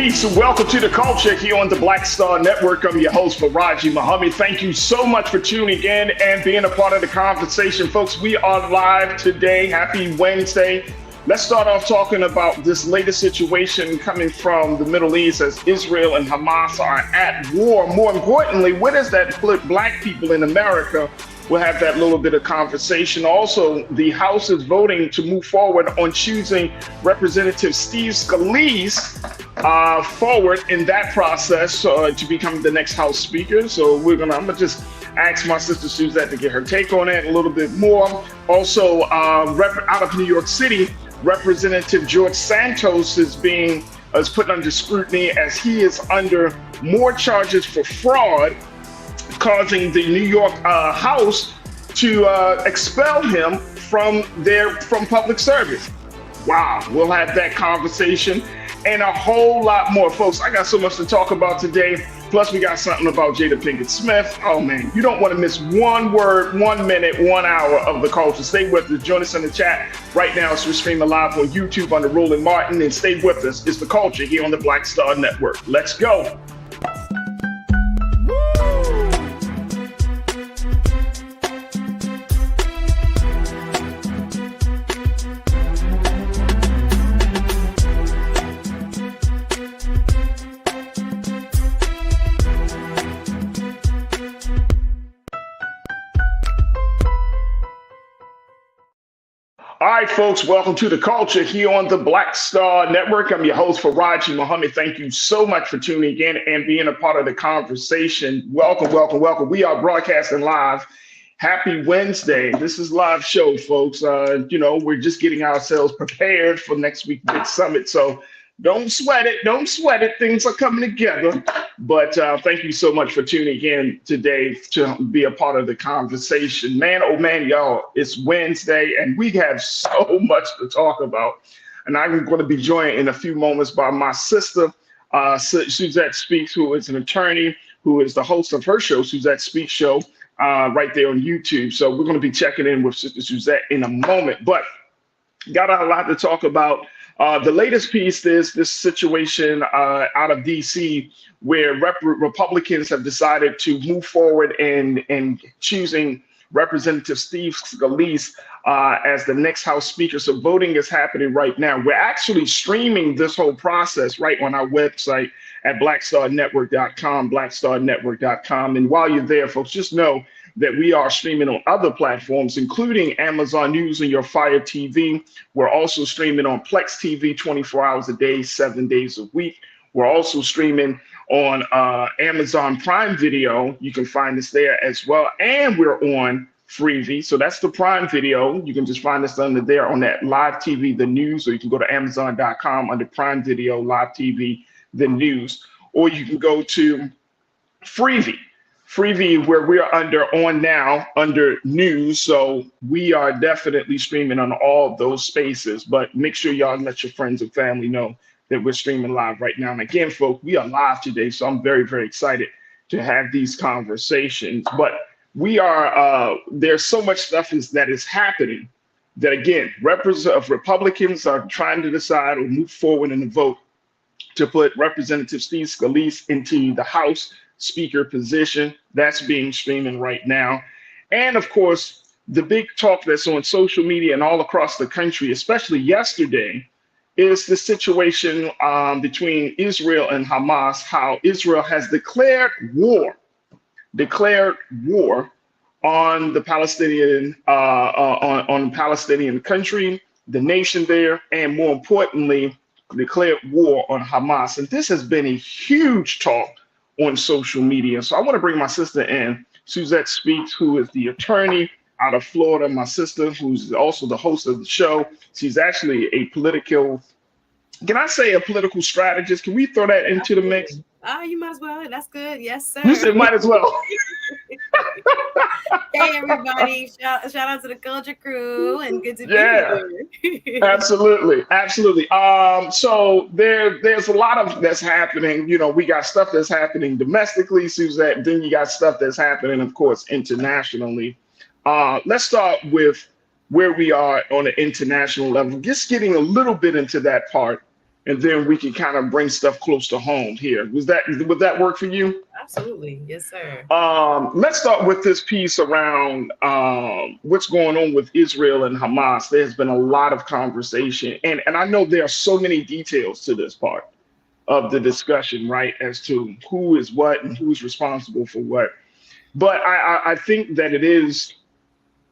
Peace and welcome to the culture here on the Black Star Network. I'm your host, Farajii. Thank you so much for tuning in and being a part of the conversation. Folks, we are live today. Happy Wednesday. Let's start off talking about this latest situation coming from the Middle East as Israel and Hamas are at war. More importantly, what does that put black people in America? We'll have that little bit of conversation. Also, the House is voting to move forward on choosing Representative Steve Scalise forward in that process to become the next House Speaker. So I'm gonna just ask my sister Suzette to get her take on it a little bit more. Also, out of New York City, Representative George Santos is put under scrutiny as he is under more charges for fraud, causing the New York House to expel him from public service. Wow, we'll have that conversation and a whole lot more, folks. I got so much to talk about today. Plus, we got something about Jada Pinkett Smith. Oh man, you don't want to miss one word, 1 minute, 1 hour of the culture. Stay with us. Join us in the chat right now. So we're streaming live on YouTube under Roland Martin, and stay with us. It's the culture here on the Black Star Network. Let's go. All right, folks, welcome to the culture here on the Black Star Network. I'm your host, Farajii. Thank you so much for tuning in and being a part of the conversation. Welcome, welcome, welcome. We are broadcasting live. Happy Wednesday. This is live show, folks. We're just getting ourselves prepared for next week's big summit. So don't sweat it. Don't sweat it. Things are coming together. But thank you so much for tuning in today to be a part of the conversation. Man, oh man, y'all, it's Wednesday and we have so much to talk about. And I'm going to be joined in a few moments by my sister, Suzette Speaks, who is an attorney, who is the host of her show, Suzette Speaks Show, right there on YouTube. So we're going to be checking in with Sister Suzette in a moment. But got a lot to talk about. The latest piece is this situation out of DC where Republicans have decided to move forward in choosing Representative Steve Scalise as the next House Speaker. So voting is happening right now. We're actually streaming this whole process right on our website at blackstarnetwork.com, blackstarnetwork.com. And while you're there, folks, just know that we are streaming on other platforms, including Amazon News and your Fire TV. We're also streaming on Plex TV 24 hours a day, 7 days a week. We're also streaming on Amazon Prime Video. You can find us there as well. And we're on Freevee. So that's the Prime Video. You can just find us under there on that Live TV, the news, or you can go to Amazon.com under Prime Video, Live TV, the news, or you can go to Freevee, where we are under news. So we are definitely streaming on all those spaces, but make sure y'all let your friends and family know that we're streaming live right now. And again, folks, we are live today. So I'm very, very excited to have these conversations, but we are, there's so much stuff that is happening that again, Republicans are trying to decide or move forward in the vote to put Representative Steve Scalise into the House Speaker position. That's being streaming right now. And of course, the big talk that's on social media and all across the country, especially yesterday, is the situation between Israel and Hamas, how Israel has declared war on the Palestinian, on the Palestinian country, the nation there, and more importantly, declared war on Hamas. And this has been a huge talk on social media. So I want to bring my sister in, Suzette Speaks, who is the attorney out of Florida, my sister, who's also the host of the show. She's actually a political strategist? Can we throw that into the mix? You might as well. That's good. Yes, sir. You said might as well. Hey, everybody. Shout out to the culture crew and good to be here. Absolutely. So there's a lot of that's happening. We got stuff that's happening domestically, Suzette. Then you got stuff that's happening, of course, internationally. Let's start with where we are on an international level, just getting a little bit into that part. and then we can kind of bring stuff close to home here. Would that work for you? Absolutely. Yes, sir. Let's start with this piece around what's going on with Israel and Hamas. There's been a lot of conversation, and I know there are so many details to this part of the discussion, right, as to who is what and who's responsible for what. But I think that it is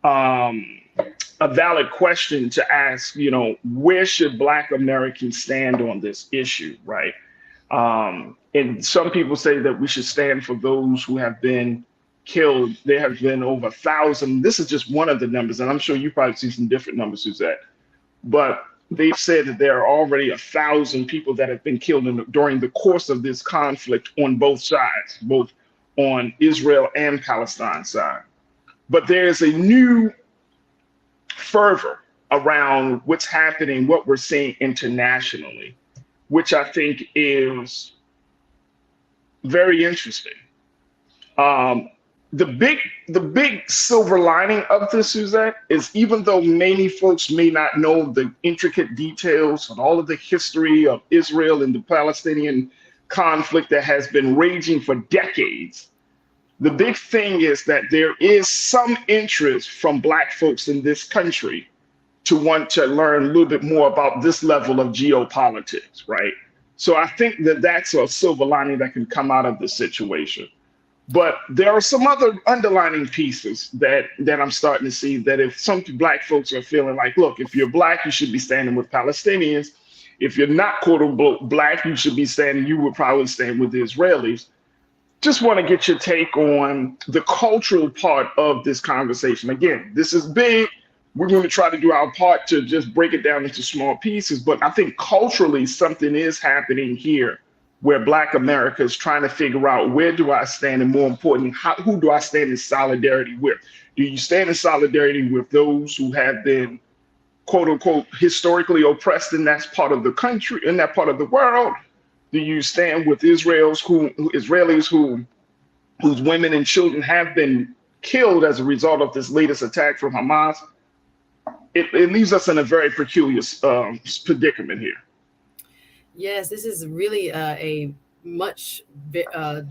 a valid question to ask, where should Black Americans stand on this issue, right? And some people say that we should stand for those who have been killed. There have been over 1,000. This is just one of the numbers, and I'm sure you probably see some different numbers, Suzette. But they've said that there are already 1,000 people that have been killed during the course of this conflict on both sides, both on Israel and Palestine side. But there's a new fervor around what's happening, what we're seeing internationally, which I think is very interesting. The big silver lining of this, Suzette, is even though many folks may not know the intricate details and all of the history of Israel and the Palestinian conflict that has been raging for decades, the big thing is that there is some interest from Black folks in this country to want to learn a little bit more about this level of geopolitics, right? So I think that that's a silver lining that can come out of the situation. But there are some other underlining pieces that I'm starting to see, that if some Black folks are feeling like, look, if you're Black, you should be standing with Palestinians. If you're not quote unquote Black, you would probably stand with the Israelis. Just want to get your take on the cultural part of this conversation. Again, this is big. We're going to try to do our part to just break it down into small pieces. But I think culturally something is happening here where Black America is trying to figure out, where do I stand? And more importantly, who do I stand in solidarity with? Do you stand in solidarity with those who have been, quote unquote, historically oppressed in that part of the country, in that part of the world? Do you stand with Israelis whose women and children have been killed as a result of this latest attack from Hamas? It leaves us in a very peculiar predicament here. Yes, this is really a much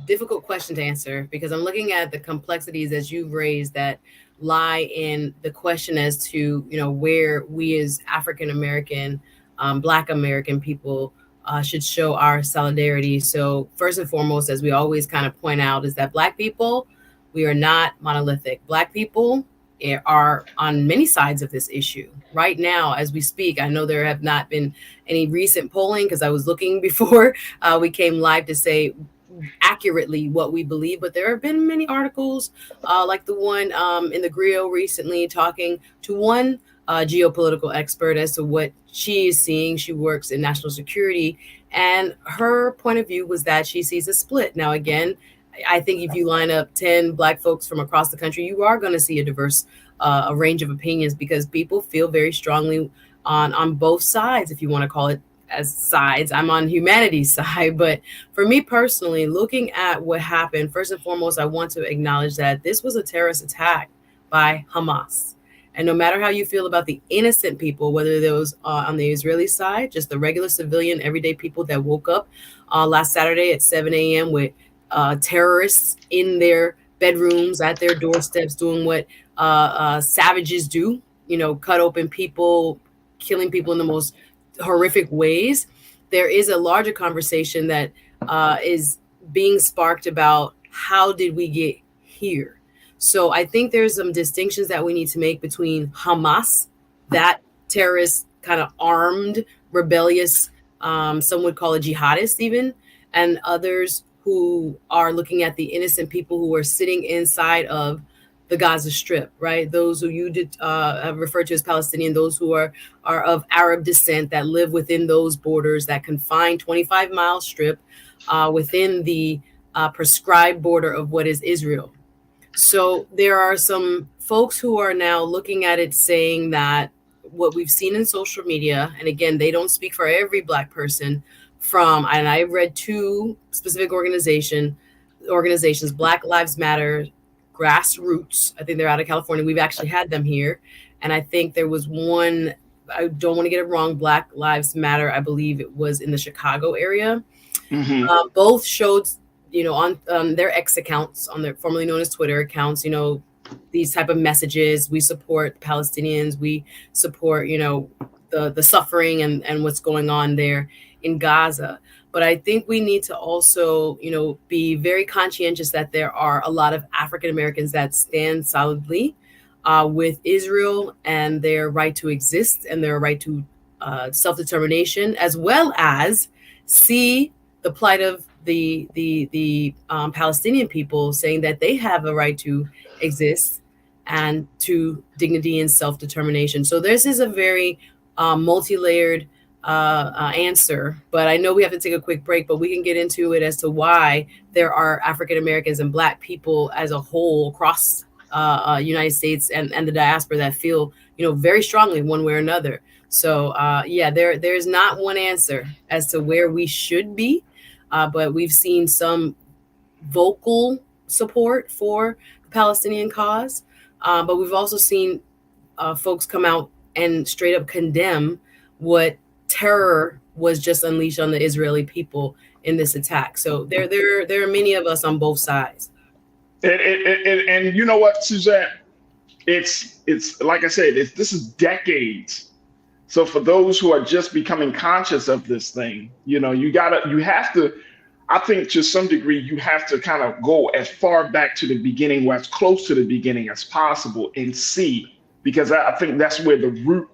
difficult question to answer, because I'm looking at the complexities as you've raised that lie in the question as to, where we as African American, Black American people should show our solidarity. So first and foremost, as we always kind of point out, is that Black people, we are not monolithic. Black people are on many sides of this issue right now as we speak. I know there have not been any recent polling, because I was looking before we came live to say accurately what we believe, but there have been many articles like the one in the Griot recently, talking to one geopolitical expert as to what she is seeing. She works in national security, and her point of view was that she sees a split. Now, again, I think if you line up 10 Black folks from across the country, you are going to see a diverse a range of opinions, because people feel very strongly on both sides, if you want to call it as sides. I'm on humanity's side. But for me personally, looking at what happened, first and foremost, I want to acknowledge that this was a terrorist attack by Hamas. And no matter how you feel about the innocent people, whether those on the Israeli side, just the regular civilian, everyday people that woke up last Saturday at 7 a.m. with terrorists in their bedrooms, at their doorsteps, doing what savages do, cut open people, killing people in the most horrific ways. There is a larger conversation that is being sparked about, how did we get here? So I think there's some distinctions that we need to make between Hamas, that terrorist kind of armed, rebellious, some would call it jihadist even, and others who are looking at the innocent people who are sitting inside of the Gaza Strip, right? Those who you did have referred to as Palestinian, those who are of Arab descent, that live within those borders, that confine 25-mile strip within the prescribed border of what is Israel. So there are some folks who are now looking at it saying that what we've seen in social media, and again, they don't speak for every Black person, and I read two specific organizations, Black Lives Matter, Grassroots. I think they're out of California. We've actually had them here. And I think there was one I don't want to get it wrong, Black Lives Matter, I believe it was in the Chicago area. Both showed, on their X accounts, on their formerly known as Twitter accounts, these type of messages. We support Palestinians. We support, the suffering and what's going on there in Gaza. But I think we need to also, be very conscientious that there are a lot of African Americans that stand solidly with Israel and their right to exist and their right to self-determination, as well as see the plight of the Palestinian people, saying that they have a right to exist and to dignity and self-determination. So this is a very multi-layered answer, but I know we have to take a quick break, but we can get into it as to why there are African Americans and Black people as a whole across United States and the diaspora that feel, very strongly one way or another. So there's not one answer as to where we should be, but we've seen some vocal support for the Palestinian cause, but we've also seen folks come out and straight up condemn what terror was just unleashed on the Israeli people in this attack. So there are many of us on both sides. And you know what, Suzette? It's like I said, this is decades. So for those who are just becoming conscious of this thing, you have to, I think to some degree, you have to kind of go as far back to the beginning or as close to the beginning as possible and see, because I think that's where the root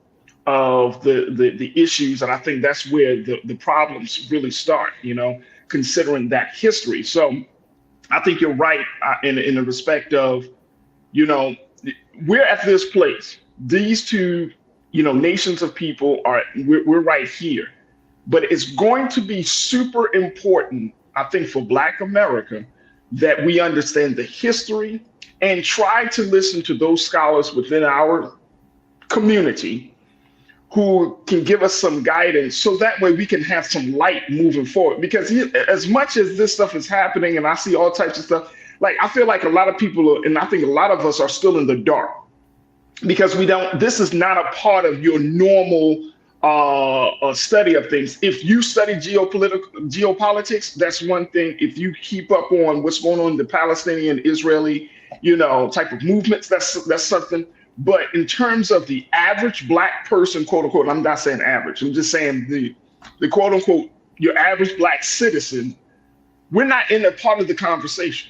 of the issues, and I think that's where the problems really start, considering that history. So I think you're right in the respect of, we're at this place. These two, nations of people we're right here. But it's going to be super important, I think, for Black America that we understand the history and try to listen to those scholars within our community who can give us some guidance, so that way we can have some light moving forward. Because as much as this stuff is happening and I see all types of stuff, like I feel like a lot of people, and I think a lot of us are still in the dark because this is not a part of your normal study of things. If you study geopolitics, that's one thing. If you keep up on what's going on in the Palestinian, Israeli, type of movements, that's something. But in terms of the average Black person, quote unquote, I'm not saying average, I'm just saying the quote unquote, your average Black citizen, we're not in a part of the conversation.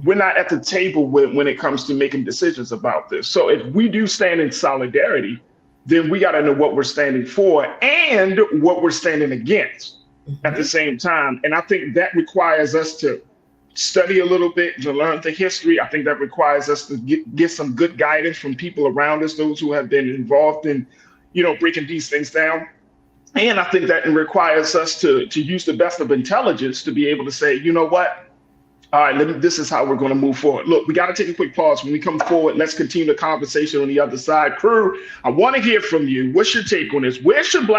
We're not at the table when it comes to making decisions about this. So if we do stand in solidarity, then we got to know what we're standing for and what we're standing against at the same time. And I think that requires us to study a little bit, to learn the history. I think that requires us to get some good guidance from people around us, those who have been involved in, breaking these things down. And I think that it requires us to use the best of intelligence to be able to say, you know what? All right, this is how we're going to move forward. Look, we got to take a quick pause. When we come forward, let's continue the conversation on the other side. Crew, I want to hear from you. What's your take on this? Where should we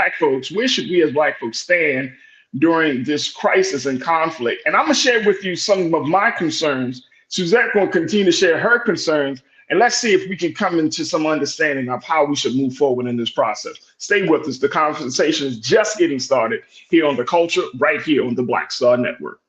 as Black folks stand during this crisis and conflict? And I'm going to share with you some of my concerns. Suzette going to continue to share her concerns. And let's see if we can come into some understanding of how we should move forward in this process. Stay with us. The conversation is just getting started here on The Culture, right here on the Black Star Network.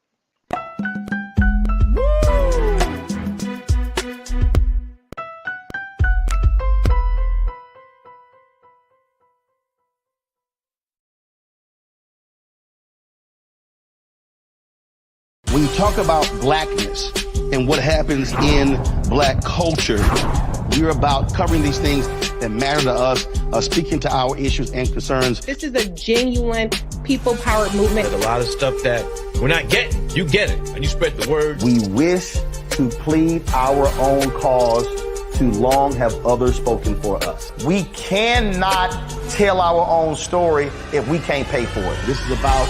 When you talk about Blackness and what happens in Black culture, we're about covering these things that matter to us, speaking to our issues and concerns. This is a genuine people-powered movement. There's a lot of stuff that we're not getting. You get it, and you spread the word. We wish to plead our own cause. Too long have others spoken for us. We cannot tell our own story if we can't pay for it. This is about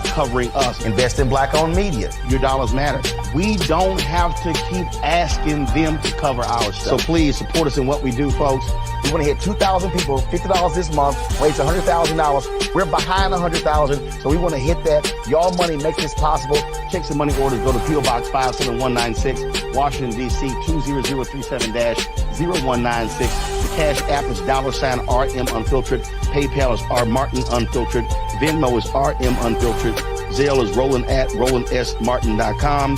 covering us. Invest in Black-owned media. Your dollars matter. We don't have to keep asking them to cover our stuff. So please support us in what we do, folks. We want to hit 2,000 people, $50 this month, raise $100,000. We're behind 100,000, so we want to hit that. Y'all money make this possible. Check some money orders. Go to P.O. Box 57196, Washington, D.C. 20037-0196. Cash App is $RM Unfiltered. PayPal is R Martin Unfiltered. Venmo is RM Unfiltered. Zelle is Roland at RolandSMartin.com.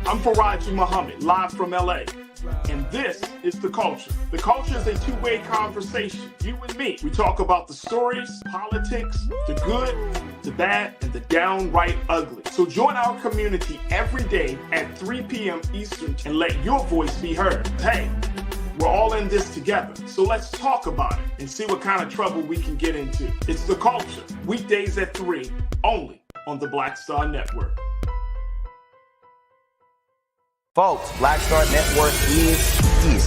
I'm Farajii Muhammad, live from LA. And this is The Culture. The Culture is a two-way conversation. You and me. We talk about the stories, politics, the good, the bad, and the downright ugly. So join our community every day at 3 p.m. Eastern and let your voice be heard. Hey, we're all in this together. So let's talk about it and see what kind of trouble we can get into. It's The Culture, weekdays at 3, only on the Black Star Network. Folks, Black Star Network is here.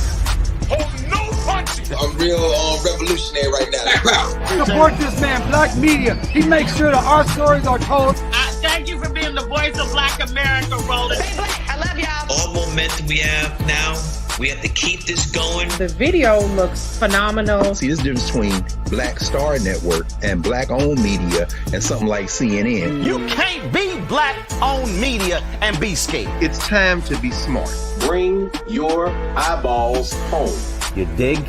Oh, no punches! I'm real revolutionary right now. Support this man, Black Media. He makes sure that our stories are told. Thank you for being the voice of Black America, Roland. Stay black. I love y'all. All momentum we have now, we have to keep this going. The video looks phenomenal. See, there's a difference between Black Star Network and Black-owned media and something like CNN. You can't be Black-owned media and be scared. It's time to be smart. Bring your eyeballs home. You dig?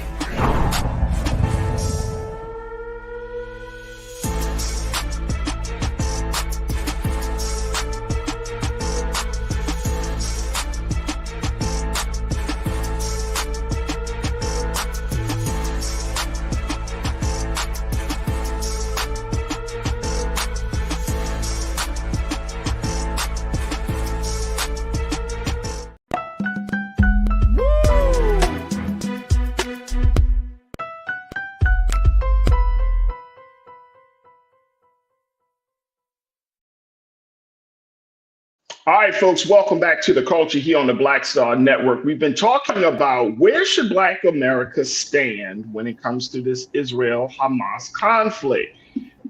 All right, folks, welcome back to The Culture here on the Black Star Network. We've been talking about where should Black America stand when it comes to this Israel-Hamas conflict.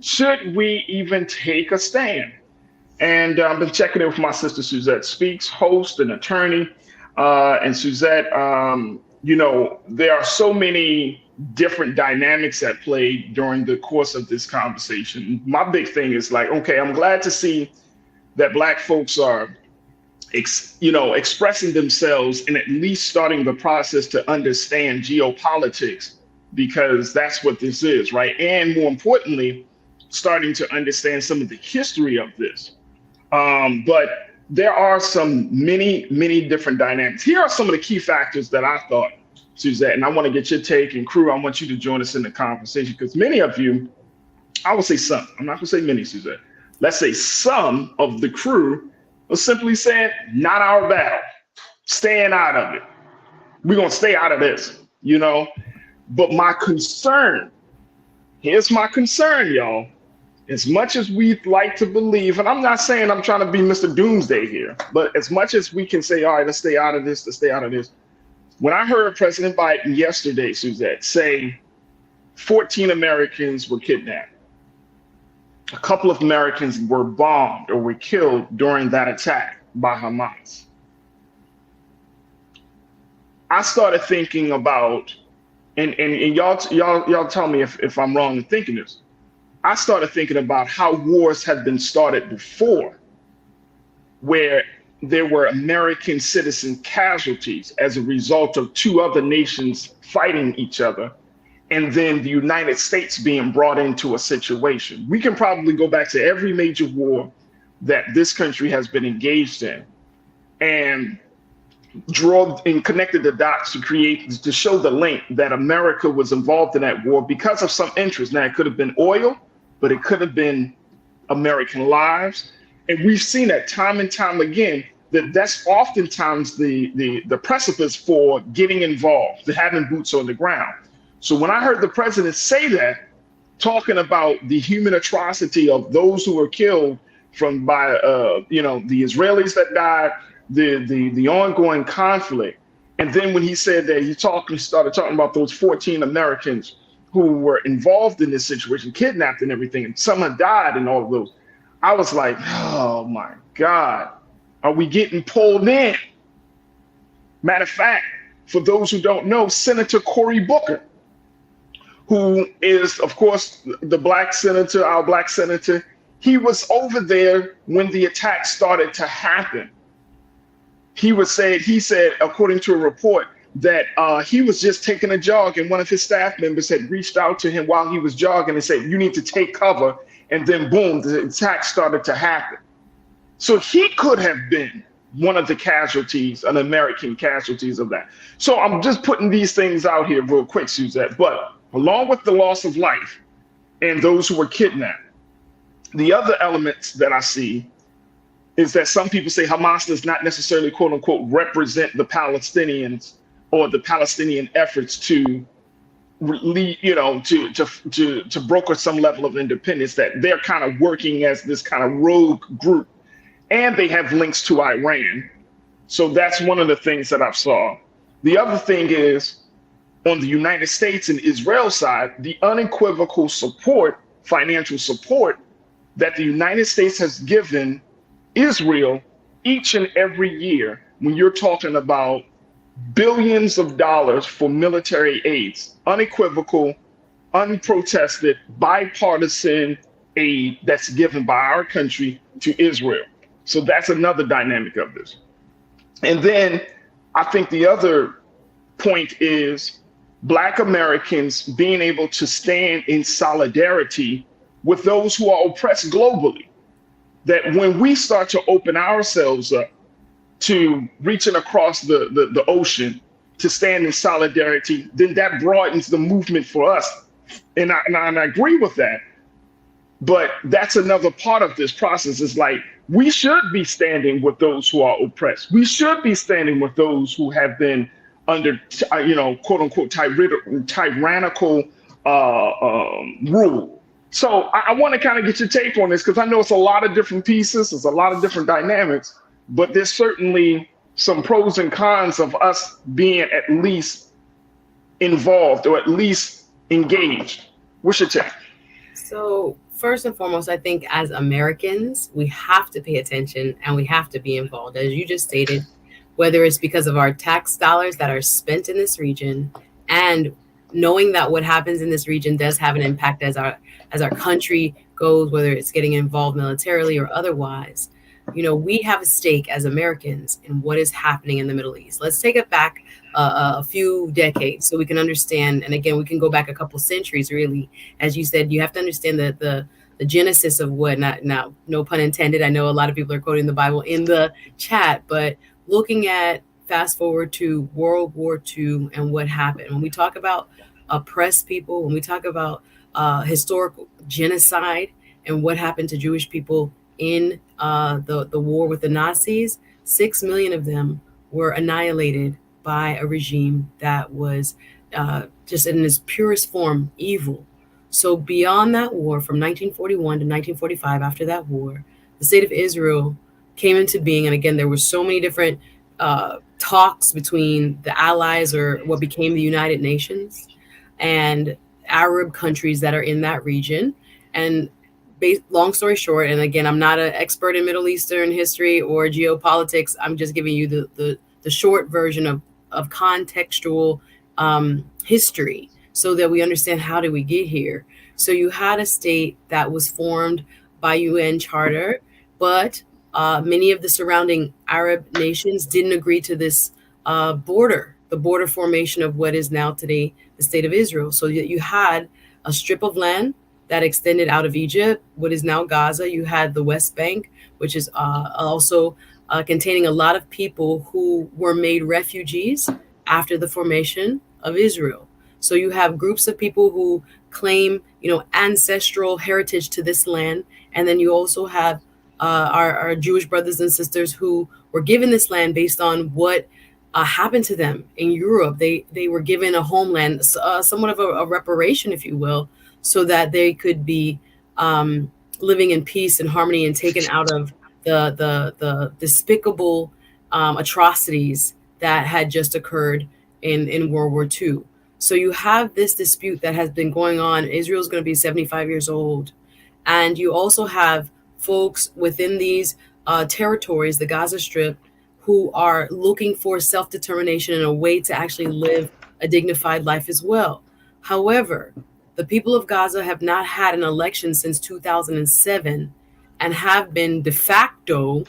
Should we even take a stand? And I've been checking in with my sister Suzette Speaks, host and attorney. And Suzette, you know, there are so many different dynamics at play during the course of this conversation. My big thing is like, okay, I'm glad to see that Black folks are, expressing themselves and at least starting the process to understand geopolitics, because that's what this is, right? And more importantly, starting to understand some of the history of this. But there are many different dynamics. Here are some of the key factors that I thought, Suzette, and I want to get your take, and crew, I want you to join us in the conversation, because many of you, I will say some, I'm not gonna say many, Suzette, let's say some of the crew are simply saying, not our battle, staying out of it. We're going to stay out of this, you know? But my concern, here's my concern, y'all. As much as we'd like to believe, and I'm not saying I'm trying to be Mr. Doomsday here, but as much as we can say, all right, let's stay out of this, when I heard President Biden yesterday, Suzette, say 14 Americans were kidnapped, a couple of Americans were bombed or were killed during that attack by Hamas, I started thinking about, and y'all tell me if I'm wrong in thinking this. I started thinking about how wars had been started before, where there were American citizen casualties as a result of two other nations fighting each other, and then the United States being brought into a situation. We can probably go back to every major war that this country has been engaged in and draw and connected the dots to show the link that America was involved in that war because of some interest. Now, it could have been oil, but it could have been American lives. And we've seen that time and time again, that's oftentimes the precipice for getting involved, to having boots on the ground. So when I heard the president say that, talking about the human atrocity of those who were killed by the Israelis that died, the ongoing conflict, and then when he said that he started talking about those 14 Americans who were involved in this situation, kidnapped and everything, and some had died and all of those, I was like, oh my God, are we getting pulled in? Matter of fact, for those who don't know, Senator Cory Booker, who is, of course, the black senator, our black senator, he was over there when the attack started to happen. he said, according to a report, that he was just taking a jog, and one of his staff members had reached out to him while he was jogging and said, "You need to take cover." And then boom, the attack started to happen. So he could have been one of the casualties, an American casualties of that. So I'm just putting these things out here real quick, Suzette. But along with the loss of life and those who were kidnapped, the other elements that I see is that some people say Hamas does not necessarily, quote unquote, represent the Palestinians or the Palestinian efforts to, to broker some level of independence, that they're kind of working as this kind of rogue group. And they have links to Iran. So that's one of the things that I've saw. The other thing is, on the United States and Israel side, the unequivocal support, financial support, that the United States has given Israel each and every year, when you're talking about billions of dollars for military aids, unequivocal, unprotested, bipartisan aid that's given by our country to Israel. So that's another dynamic of this. And then I think the other point is Black Americans being able to stand in solidarity with those who are oppressed globally. That when we start to open ourselves up to reaching across the ocean to stand in solidarity, then that broadens the movement for us. And I agree with that. But that's another part of this process, is like, we should be standing with those who are oppressed. We should be standing with those who have been under, quote unquote, tyrannical rule. So I want to kind of get your take on this, because I know it's a lot of different pieces, there's a lot of different dynamics, but there's certainly some pros and cons of us being at least involved or at least engaged. What's your take? So first and foremost, I think as Americans, we have to pay attention and we have to be involved. As you just stated, whether it's because of our tax dollars that are spent in this region, and knowing that what happens in this region does have an impact as our country goes, whether it's getting involved militarily or otherwise. We have a stake as Americans in what is happening in the Middle East. Let's take it back a few decades so we can understand. And again, we can go back a couple centuries, really. As you said, you have to understand the genesis of what, now, no pun intended. I know a lot of people are quoting the Bible in the chat, but looking at fast forward to World War II and what happened. When we talk about oppressed people, when we talk about historical genocide and what happened to Jewish people in the war with the Nazis, 6 million of them were annihilated by a regime that was just in its purest form evil. So beyond that war, from 1941 to 1945, after that war, the state of Israel came into being. And again, there were so many different talks between the allies, or what became the United Nations, and Arab countries that are in that region. And long story short, and again, I'm not an expert in Middle Eastern history or geopolitics. I'm just giving you the short version of contextual history, so that we understand how did we get here. So you had a state that was formed by UN charter, but many of the surrounding Arab nations didn't agree to this the border formation of what is now today the state of Israel. So you had a strip of land that extended out of Egypt, what is now Gaza. You had the West Bank, which is also containing a lot of people who were made refugees after the formation of Israel. So you have groups of people who claim, ancestral heritage to this land. And then you also have our Jewish brothers and sisters who were given this land based on what happened to them in Europe. They were given a homeland, somewhat of a reparation, if you will, so that they could be living in peace and harmony and taken out of the despicable atrocities that had just occurred in World War II. So you have this dispute that has been going on. Israel's going to be 75 years old. And you also have folks within these territories, the Gaza Strip, who are looking for self-determination and a way to actually live a dignified life as well. However, the people of Gaza have not had an election since 2007 and have been de facto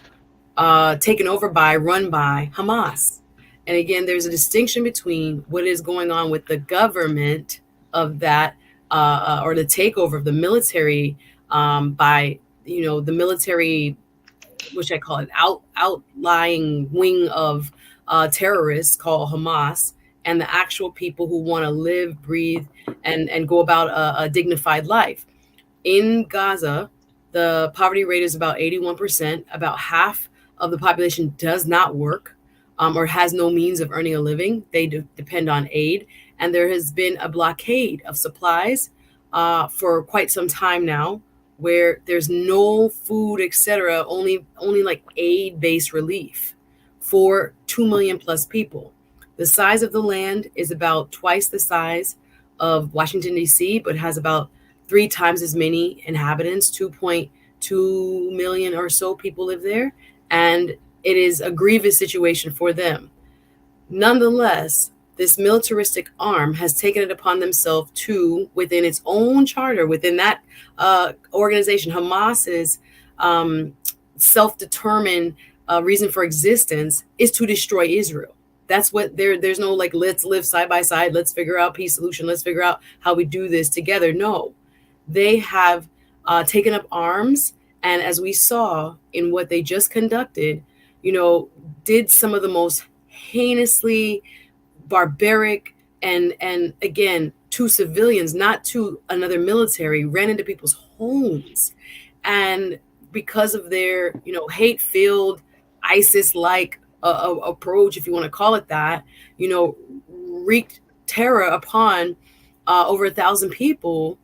taken over by, run by Hamas. And again, there's a distinction between what is going on with the government of that, or the takeover of the military by, the military, which I call it outlying wing of terrorists called Hamas, and the actual people who want to live, breathe, and go about a dignified life. In Gaza, the poverty rate is about 81%. About half of the population does not work or has no means of earning a living. They depend on aid. And there has been a blockade of supplies for quite some time now, where there's no food, etc., only like aid-based relief for 2 million plus people. The size of the land is about twice the size of Washington, D.C., but has about 3 times as many inhabitants. 2.2 million or so people live there, and it is a grievous situation for them. Nonetheless, this militaristic arm has taken it upon themselves to, within its own charter, within that organization, Hamas's self-determined reason for existence is to destroy Israel. That's what there's no like, let's live side by side, let's figure out peace solution, let's figure out how we do this together. No, they have taken up arms, and as we saw in what they just conducted, did some of the most heinously barbaric and again, to civilians, not to another military, ran into people's homes. And because of their, hate-filled, ISIS-like approach, if you want to call it that, wreaked terror upon over 1,000 people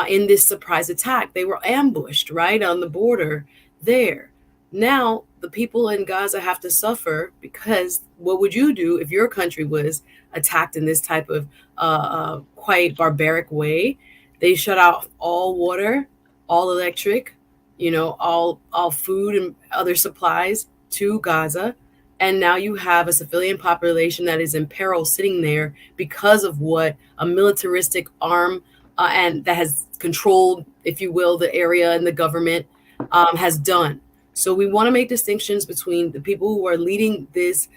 in this surprise attack. They were ambushed right on the border there. Now, the people in Gaza have to suffer, because what would you do if your country was attacked in this type of quite barbaric way? They shut out all water, all electric, all food and other supplies to Gaza. And now you have a civilian population that is in peril sitting there because of what a militaristic arm and that has controlled, if you will, the area and the government has done. So we want to make distinctions between the people who are leading this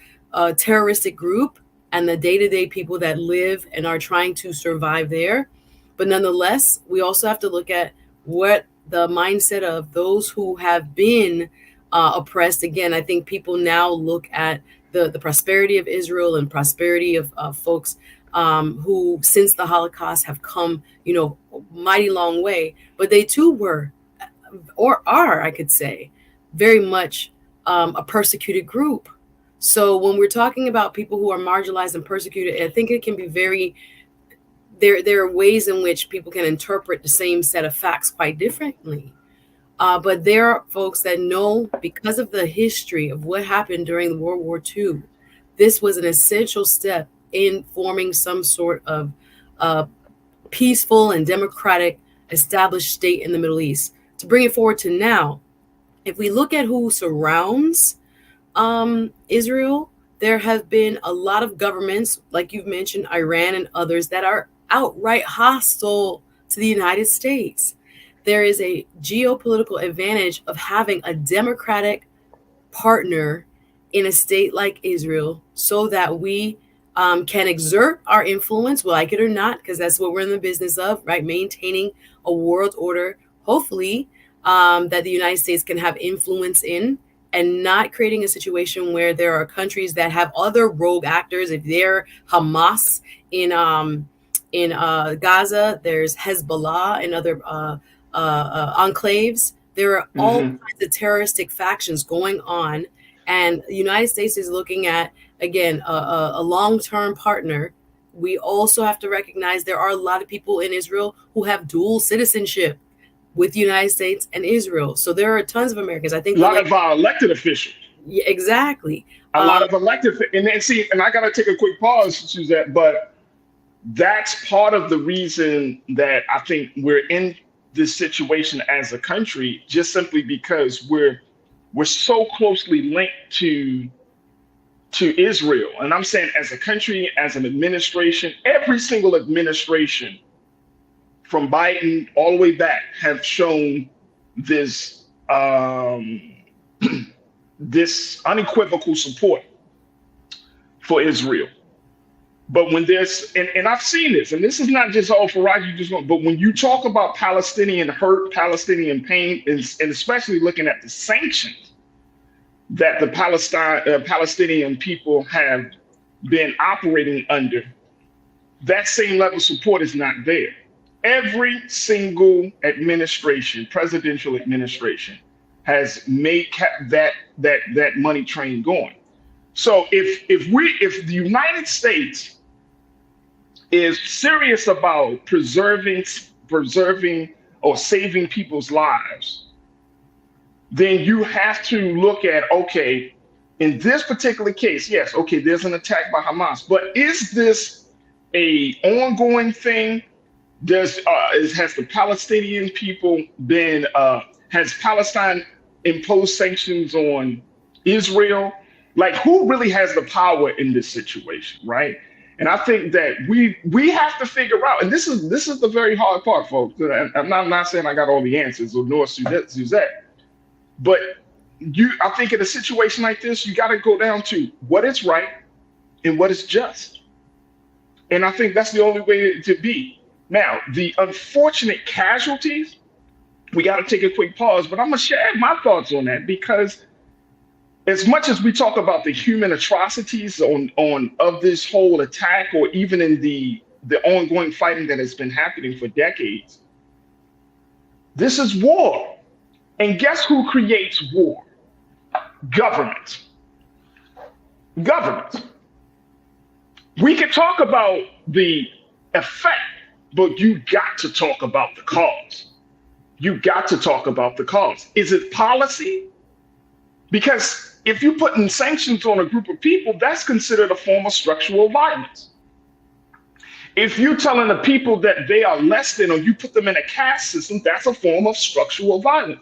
terroristic group and the day-to-day people that live and are trying to survive there. But nonetheless, we also have to look at what the mindset of those who have been oppressed. Again, I think people now look at the prosperity of Israel and prosperity of folks who, since the Holocaust, have come, mighty long way. But they too were, or are, I could say, very much a persecuted group. So when we're talking about people who are marginalized and persecuted, I think it can be very, there are ways in which people can interpret the same set of facts quite differently. But there are folks that know, because of the history of what happened during World War II, this was an essential step in forming some sort of peaceful and democratic established state in the Middle East. To bring it forward to now, if we look at who surrounds Israel, there have been a lot of governments, like you've mentioned, Iran and others, that are outright hostile to the United States. There is a geopolitical advantage of having a democratic partner in a state like Israel, so that we can exert our influence, like it or not, because that's what we're in the business of, right? Maintaining a world order, hopefully, that the United States can have influence in, and not creating a situation where there are countries that have other rogue actors. If they're Hamas in Gaza, there's Hezbollah and other enclaves. There are all kinds of terroristic factions going on, and the United States is looking at, again, a long-term partner. We also have to recognize there are a lot of people in Israel who have dual citizenship with the United States and Israel. So there are tons of Americans. I think a lot of elected officials. Yeah, exactly. A lot of elected, and then see, and I got to take a quick pause, Suzette, but that's part of the reason that I think we're in this situation as a country, just simply because we're so closely linked to Israel. And I'm saying, as a country, as an administration, every single administration from Biden all the way back have shown this this unequivocal support for Israel. But when there's, and I've seen this, and this is not just all Farajii, but when you talk about Palestinian hurt, Palestinian pain, and especially looking at the sanctions that the Palestinian people have been operating under, that same level of support is not there. Every single administration, presidential administration, has kept that money train going. So if the United States is serious about preserving or saving people's lives, then you have to look at, okay, in this particular case, yes, okay, there's an attack by Hamas, but is this a ongoing thing? Has the Palestinian people has Palestine imposed sanctions on Israel? Like, who really has the power in this situation, right? And I think that we have to figure out, and this is the very hard part, folks. I'm not saying I got all the answers, or nor Suzette, but I think in a situation like this, you got to go down to what is right and what is just. And I think that's the only way to be. Now, the unfortunate casualties, we got to take a quick pause, but I'm going to share my thoughts on that, because as much as we talk about the human atrocities of this whole attack, or even in the ongoing fighting that has been happening for decades, this is war. And guess who creates war? Government. Government. We can talk about the effect, but you got to talk about the cause. You got to talk about the cause. Is it policy? Because if you put in sanctions on a group of people, that's considered a form of structural violence. If you're telling the people that they are less than, or you put them in a caste system, that's a form of structural violence.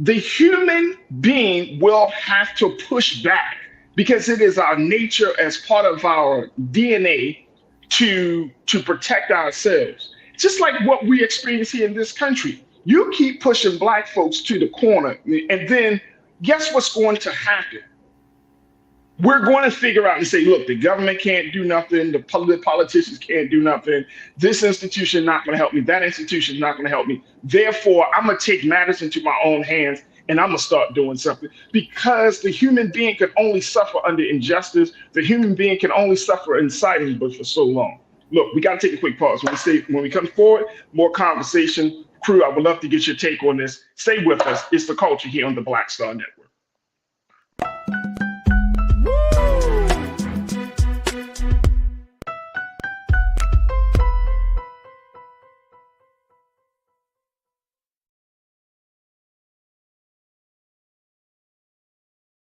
The human being will have to push back, because it is our nature as part of our DNA to protect ourselves. Just like what we experience here in this country. You keep pushing Black folks to the corner, and then guess what's going to happen? We're going to figure out and say, look, the government can't do nothing. The politicians can't do nothing. This institution not going to help me. That institution is not going to help me. Therefore, I'm going to take matters into my own hands, and I'm going to start doing something, because the human being can only suffer under injustice. The human being can only suffer in silence, but for so long. Look, we got to take a quick pause. When we come forward, more conversation. Crew, I would love to get your take on this. Stay with us. It's The Culture here on the Black Star Network.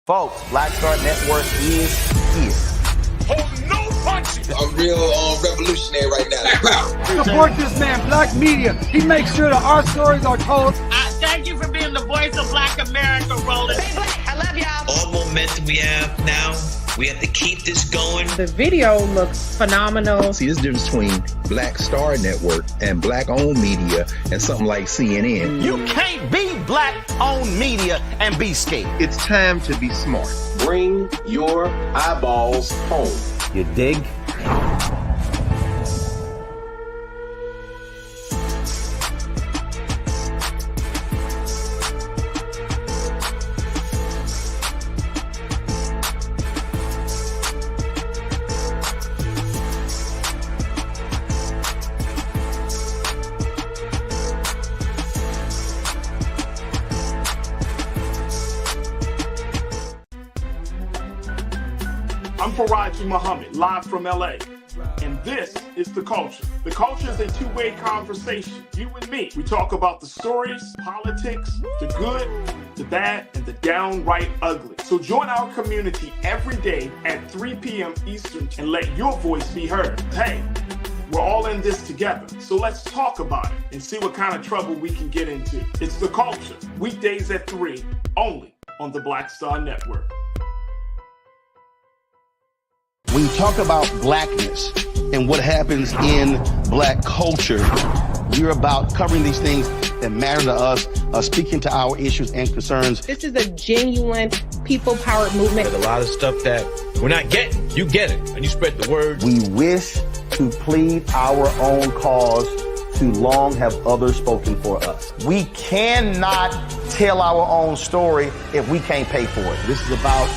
Folks, Black Star Network is here. Oh, no punches! I'm real revolutionary right now. Support this man, Black Media. He makes sure that our stories are told. Thank you for being the voice of Black America, Roland. Stay black. I love y'all. All momentum we have now, we have to keep this going. The video looks phenomenal. See, there's a difference between Black Star Network and Black-owned media and something like CNN. You can't be Black-owned media and be scared. It's time to be smart. Bring your eyeballs home. You dig? I'm Farajii Muhammad, live from LA. And this is The Culture. The Culture is a two-way conversation. You and me. We talk about the stories, politics, the good, the bad, and the downright ugly. So join our community every day at 3 p.m. Eastern and let your voice be heard. Hey, we're all in this together. So let's talk about it and see what kind of trouble we can get into. It's The Culture, weekdays at 3, only on the Black Star Network. When you talk about blackness and what happens in Black culture, we're about covering these things that matter to us, speaking to our issues and concerns. This is a genuine people-powered movement. There's a lot of stuff that we're not getting. You get it, and you spread the word. We wish to plead our own cause to long have others spoken for us. We cannot tell our own story if we can't pay for it. This is about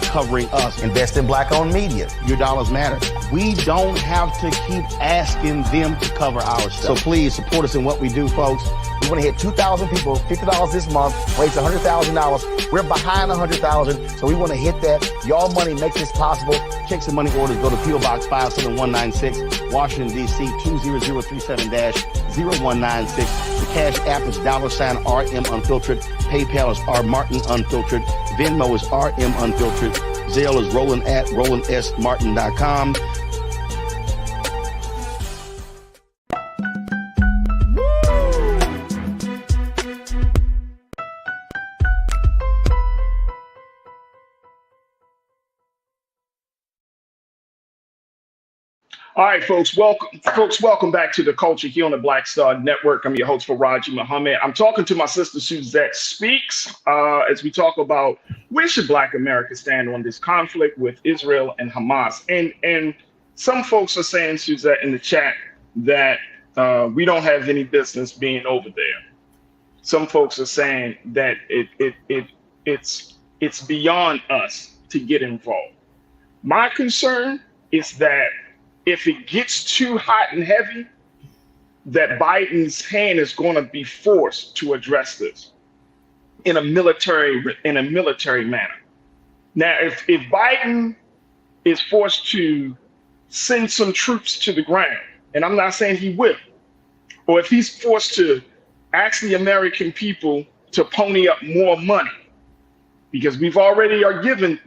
covering us. Invest in black-owned media. Your dollars matter. We don't have to keep asking them to cover our stuff. So please support us in what we do, folks. We want to hit 2,000 people, $50 this month, raise $100,000. We're behind 100,000, so we want to hit that. Y'all money makes this possible. Check some money orders. Go to P.O. Box 57196, Washington, D.C. 20037-0196. The Cash App is $RM Unfiltered. PayPal is R Martin Unfiltered. Venmo is RM Unfiltered. Zelle is roland@rolandsmartin.com. All right, folks, welcome back to the Culture here on the Black Star Network. I'm your host, Farajii Muhammad. I'm talking to my sister, Suzette Speaks, as we talk about where should Black America stand on this conflict with Israel and Hamas. And some folks are saying, Suzette, in the chat that we don't have any business being over there. Some folks are saying that it's beyond us to get involved. My concern is that if it gets too hot and heavy, that Biden's hand is going to be forced to address this in a military manner. Now, if Biden is forced to send some troops to the ground, and I'm not saying he will, or if he's forced to ask the American people to pony up more money, because we already given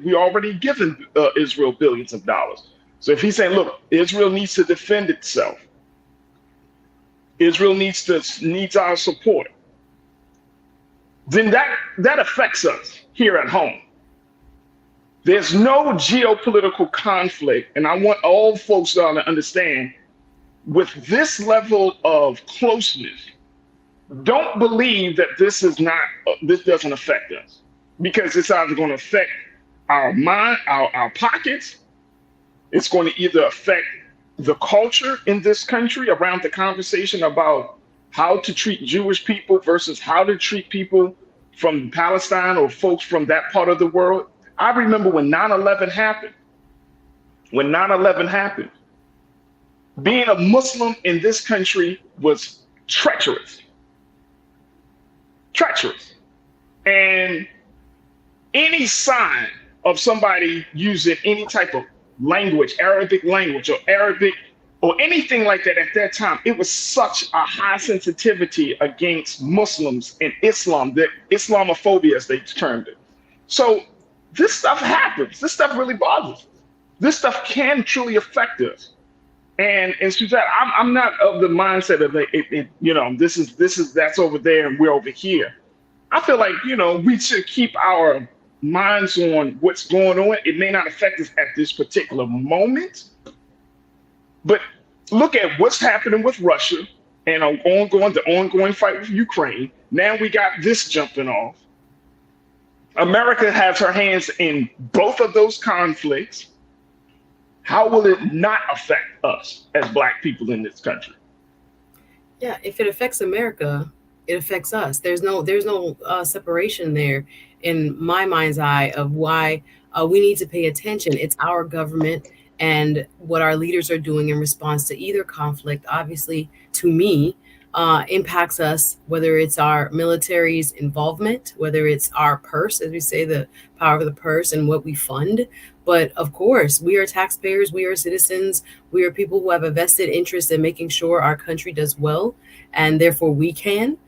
Israel billions of dollars. So if he's saying, look, Israel needs to defend itself, Israel needs our support, then that affects us here at home. There's no geopolitical conflict, and I want all folks to understand, with this level of closeness, don't believe that this doesn't affect us, because it's either going to affect our mind, our pockets. It's going to either affect the culture in this country around the conversation about how to treat Jewish people versus how to treat people from Palestine or folks from that part of the world. I remember when 9/11 happened. When 9/11 happened, being a Muslim in this country was treacherous. Treacherous. And any sign of somebody using any type of language, Arabic language or Arabic or anything like that at that time, it was such a high sensitivity against Muslims and Islam, that Islamophobia, as they termed it. So this stuff happens. This stuff really bothers us. This stuff can truly affect us. And Suzette, I'm not of the mindset of that's over there and we're over here. I feel like, we should keep our minds on what's going on. It may not affect us at this particular moment, but look at what's happening with Russia and the ongoing fight with Ukraine. Now we got this jumping off. America has her hands in both of those conflicts. How will it not affect us as Black people in this country? Yeah, if it affects America, it affects us. There's no separation there in my mind's eye of why we need to pay attention. It's our government and what our leaders are doing in response to either conflict, obviously, to me, impacts us, whether it's our military's involvement, whether it's our purse, as we say, the power of the purse and what we fund. But of course, we are taxpayers, we are citizens, we are people who have a vested interest in making sure our country does well, and therefore we can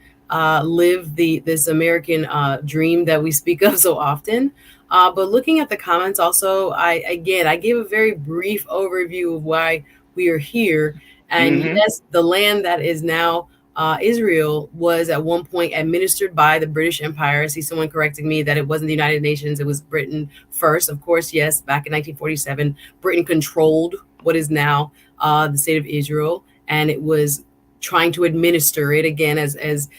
live this American dream that we speak of so often. But looking at the comments also, I gave a very brief overview of why we are here. And yes, the land that is now Israel was at one point administered by the British Empire. I see someone correcting me that it wasn't the United Nations, it was Britain first. Of course, yes, back in 1947, Britain controlled what is now the state of Israel, and it was trying to administer it again as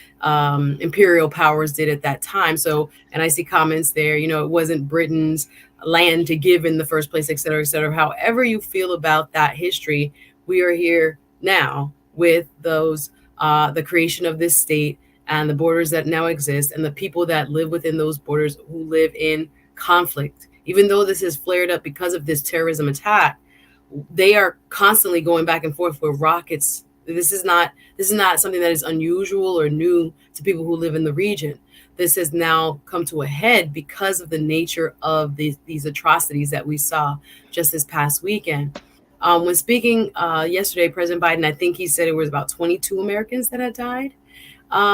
imperial powers did at that time. So, and I see comments there, you know, it wasn't Britain's land to give in the first place, et cetera, et cetera. However you feel about that history, we are here now with those, the creation of this state and the borders that now exist and the people that live within those borders who live in conflict. Even though this has flared up because of this terrorism attack, they are constantly going back and forth with rockets. This is not something that is unusual or new to people who live in the region. This has now come to a head because of the nature of these atrocities that we saw just this past weekend. When speaking yesterday, President Biden, I think he said it was about 22 Americans that had died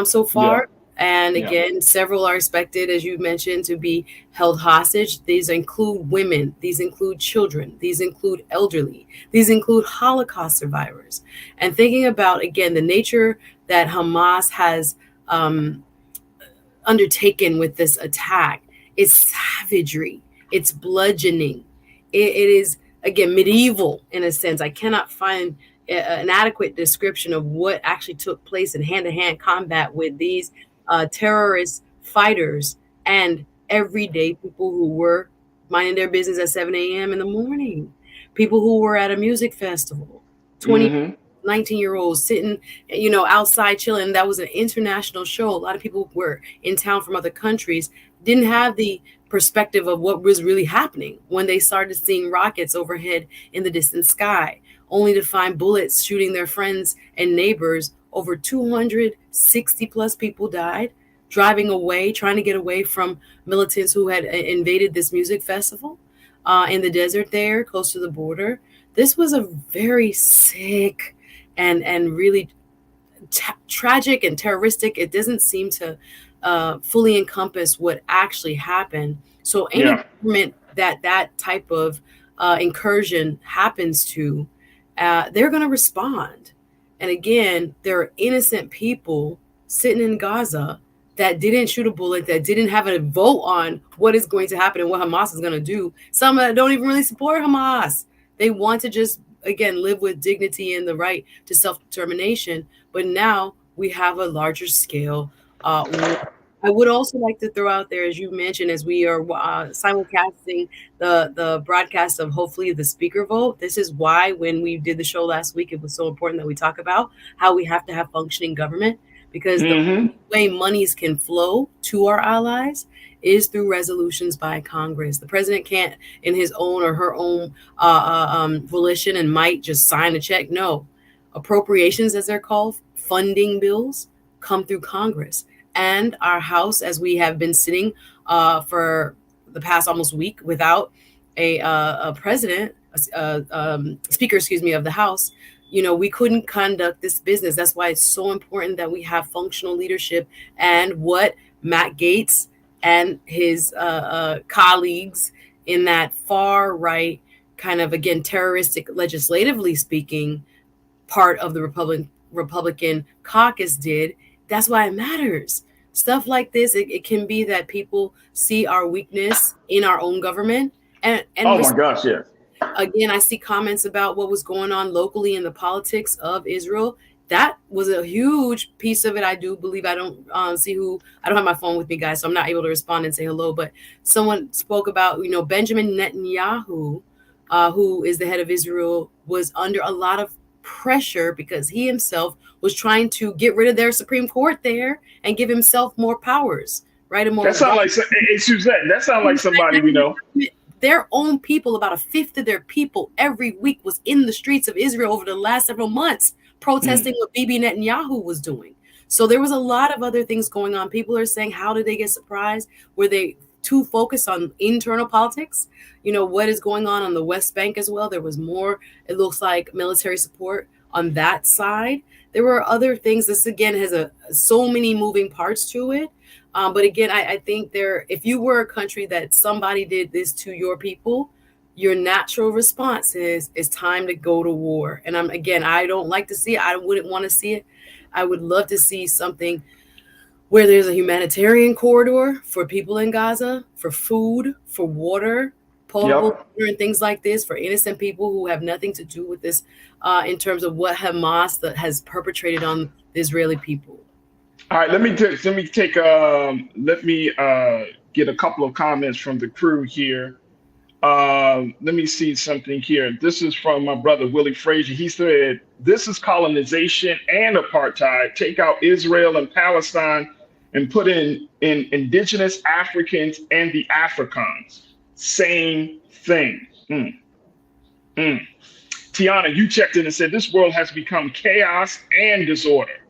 so far. Yeah. And again, several are expected, as you mentioned, to be held hostage. These include women. These include children. These include elderly. These include Holocaust survivors. And thinking about, again, the nature that Hamas has undertaken with this attack, it's savagery. It's bludgeoning. It is, again, medieval in a sense. I cannot find an adequate description of what actually took place in hand-to-hand combat with these terrorist fighters and everyday people who were minding their business at 7 a.m. in the morning, people who were at a music festival, 19-year-olds sitting, you know, outside chilling. That was an international show. A lot of people were in town from other countries, didn't have the perspective of what was really happening when they started seeing rockets overhead in the distant sky, only to find bullets shooting their friends and neighbors. Over 260 plus people died driving away, trying to get away from militants who had invaded this music festival in the desert there close to the border. This was a very sick and really tragic and terroristic. It doesn't seem to fully encompass what actually happened. So any government that type of incursion happens to, they're going to respond. And again, there are innocent people sitting in Gaza that didn't shoot a bullet, that didn't have a vote on what is going to happen and what Hamas is going to do. Some don't even really support Hamas. They want to just, again, live with dignity and the right to self-determination. But now we have a larger scale. I would also like to throw out there, as you mentioned, as we are simulcasting the broadcast of hopefully the speaker vote. This is why when we did the show last week, it was so important that we talk about how we have to have functioning government, because the way monies can flow to our allies is through resolutions by Congress. The president can't, in his own or her own volition and might, just sign a check. No, appropriations, as they're called, funding bills, come through Congress. And our House, as we have been sitting for the past almost week without a president, speaker, of the House, you know, we couldn't conduct this business. That's why it's so important that we have functional leadership. And what Matt Gaetz and his colleagues in that far right kind of, again, terroristic, legislatively speaking, part of the Republican caucus did. That's why it matters. Stuff like this, it can be that people see our weakness in our own government. And oh my gosh, yes. Again, I see comments about what was going on locally in the politics of Israel. That was a huge piece of it. I do believe, I don't have my phone with me, guys, so I'm not able to respond and say hello. But someone spoke about, you know, Benjamin Netanyahu, who is the head of Israel, was under a lot of pressure because he himself was trying to get rid of their Supreme Court there and give himself more powers, right? And more. That sounds like, hey, Suzette, that sounds like somebody we know. Their own people, about a fifth of their people every week was in the streets of Israel over the last several months protesting what Bibi Netanyahu was doing. So there was a lot of other things going on. People are saying, how did they get surprised? Were they too focused on internal politics? You know, what is going on the West Bank as well? There was more, it looks like, military support on that side. There were other things. This, again, has so many moving parts to it. But again, I think if you were a country that somebody did this to your people, your natural response is it's time to go to war. And I don't like to see it. I wouldn't want to see it. I would love to see something where there's a humanitarian corridor for people in Gaza, for food, for water, potable water and things like this for innocent people who have nothing to do with this in terms of what Hamas has perpetrated on the Israeli people. All right, let me get a couple of comments from the crew here. Let me see something here. This is from my brother Willie Frazier. He said, "This is colonization and apartheid. Take out Israel and Palestine and put in indigenous Africans and the Afrikaans. Same thing." Tiana, you checked in and said, "This world has become chaos and disorder."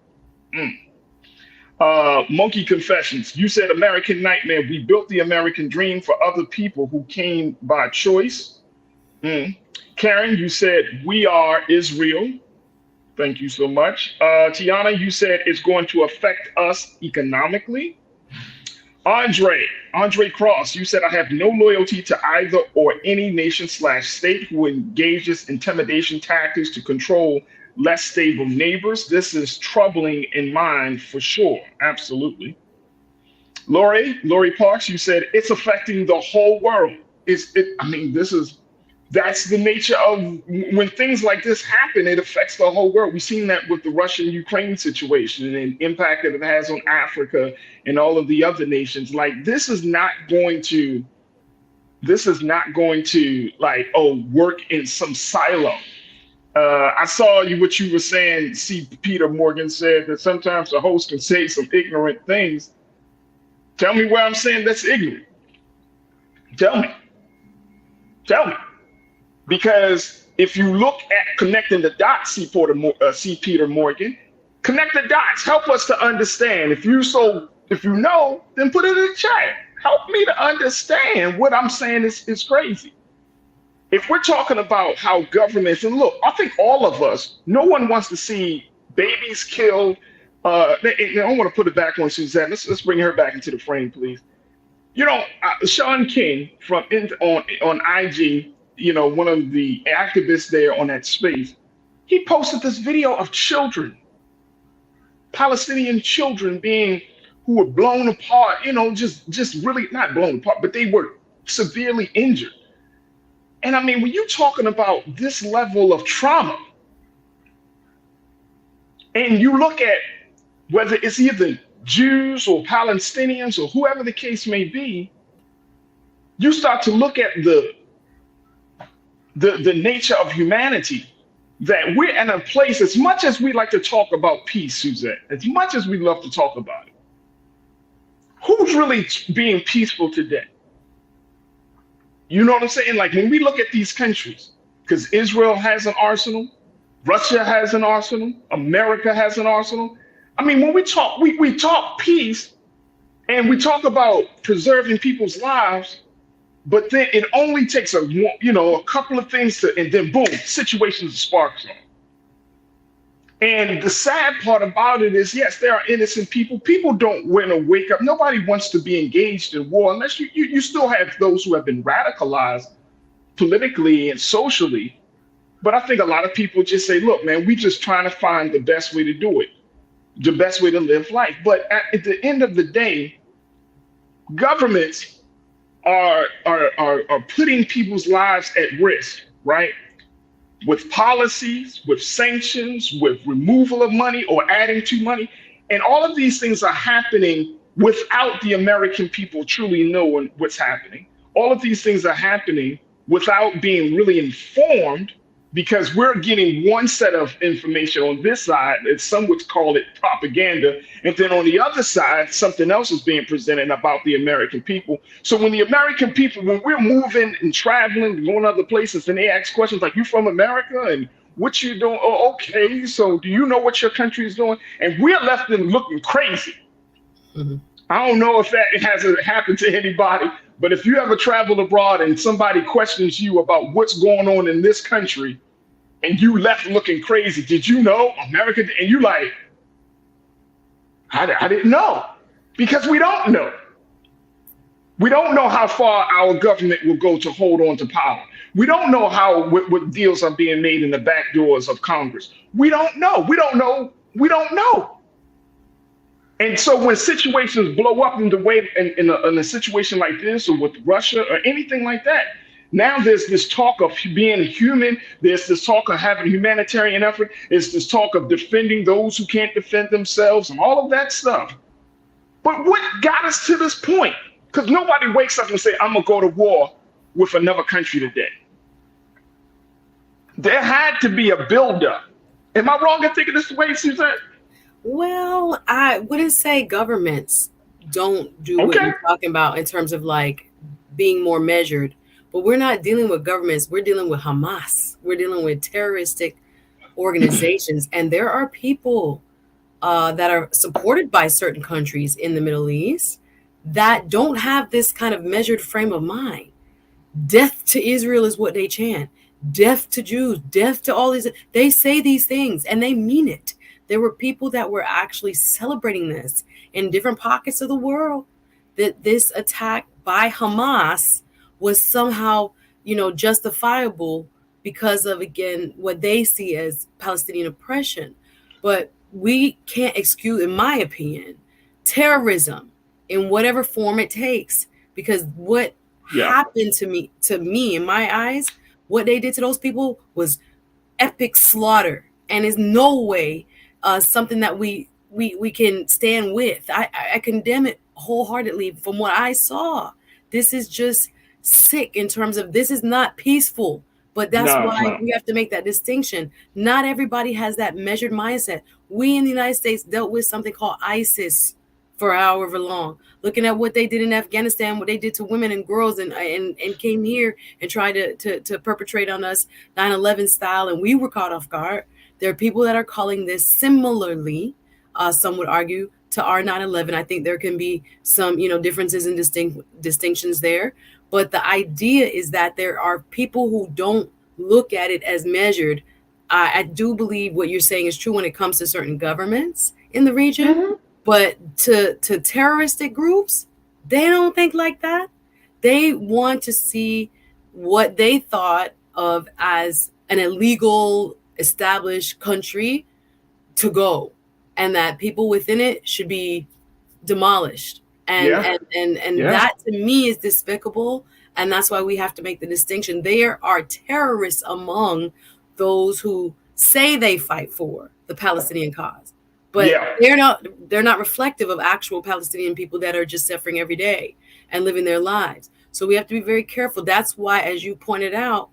Monkey Confessions, you said, "American nightmare. We built the American dream for other people who came by choice." Karen, you said, "We are Israel." Thank you so much. Tiana, you said, "It's going to affect us economically." Andre Cross, you said, "I have no loyalty to either or any nation/state who engages intimidation tactics to control less stable neighbors. This is troubling in mind for sure." Absolutely. Lori Parks, you said, "It's affecting the whole world." That's the nature of when things like this happen, it affects the whole world. We've seen that with the Russian-Ukraine situation and the impact that it has on Africa and all of the other nations. Like, this is not going to work in some silo. I saw what you were saying. C. Peter Morgan said that sometimes the host can say some ignorant things. Tell me where I'm saying that's ignorant. Tell me. Because if you look at connecting the dots, C. Peter Morgan, connect the dots. Help us to understand. If you know, then put it in the chat. Help me to understand what I'm saying is crazy. If we're talking about how governments, and look, I think all of us, no one wants to see babies killed. I want to put it back on Suzanne. Let's bring her back into the frame, please. Sean King on IG, one of the activists there on that space, he posted this video of children, Palestinian children who were blown apart, just really not blown apart, but they were severely injured. And I mean, when you're talking about this level of trauma, and you look at whether it's either Jews or Palestinians or whoever the case may be, you start to look at the nature of humanity, that we're in a place, as much as we like to talk about peace, Suzette, as much as we love to talk about it, who's really being peaceful today? You know what I'm saying? Like, when we look at these countries, because Israel has an arsenal, Russia has an arsenal, America has an arsenal. I mean, when we talk peace and we talk about preserving people's lives, but then it only takes a couple of things and then boom, situations sparks on. And the sad part about it is, yes, there are innocent people. People don't want to wake up. Nobody wants to be engaged in war unless you still have those who have been radicalized politically and socially. But I think a lot of people just say, look, man, we just trying to find the best way to do it, the best way to live life. But at the end of the day, governments are putting people's lives at risk, right? With policies, with sanctions, with removal of money or adding to money. And all of these things are happening without the American people truly knowing what's happening. All of these things are happening without being really informed, because we're getting one set of information on this side, and some would call it propaganda. And then on the other side, something else is being presented about the American people. So when the American people, when we're moving and traveling, going other places, and they ask questions like, "You from America? And what you doing? Oh, okay. So do you know what your country is doing?" And we're left in looking crazy. Mm-hmm. I don't know if that hasn't happened to anybody, but if you ever travel abroad and somebody questions you about what's going on in this country and you left looking crazy, did you know America? And you like, I didn't know, because we don't know. We don't know how far our government will go to hold on to power. We don't know what deals are being made in the back doors of Congress. We don't know. We don't know. And so when situations blow up in the way in a situation like this, or with Russia or anything like that, Now there's this talk of being human. There's this talk of having humanitarian effort. There's this talk of defending those who can't defend themselves and all of that stuff. But what got us to this point? Because nobody wakes up and say, I'm going to go to war with another country today. There had to be a buildup. Am I wrong in thinking this the way, Suzette? Well, I wouldn't say governments don't do what you're talking about in terms of like being more measured. But we're not dealing with governments. We're dealing with Hamas. We're dealing with terroristic organizations. And there are people that are supported by certain countries in the Middle East that don't have this kind of measured frame of mind. Death to Israel is what they chant. Death to Jews, death to all these. They say these things and they mean it. There were people that were actually celebrating this in different pockets of the world, that this attack by Hamas was somehow, justifiable because of, again, what they see as Palestinian oppression. But we can't excuse, in my opinion, terrorism in whatever form it takes, because what happened to me, in my eyes, what they did to those people was epic slaughter, and is no way something that we can stand with. I condemn it wholeheartedly from what I saw. This is just sick in terms of this is not peaceful, but that's why we have to make that distinction. Not everybody has that measured mindset. We in the United States dealt with something called ISIS for however long, looking at what they did in Afghanistan, what they did to women and girls, and came here and tried to perpetrate on us 9/11 style, and we were caught off guard. There are people that are calling this similarly, some would argue, to our 9/11. I think there can be some, differences and distinctions there. But the idea is that there are people who don't look at it as measured. I do believe what you're saying is true when it comes to certain governments in the region, but to terroristic groups, they don't think like that. They want to see what they thought of as an illegal established country to go, and that people within it should be demolished. And that to me is despicable. And that's why we have to make the distinction. There are terrorists among those who say they fight for the Palestinian cause, but they're not reflective of actual Palestinian people that are just suffering every day and living their lives. So we have to be very careful. That's why, as you pointed out,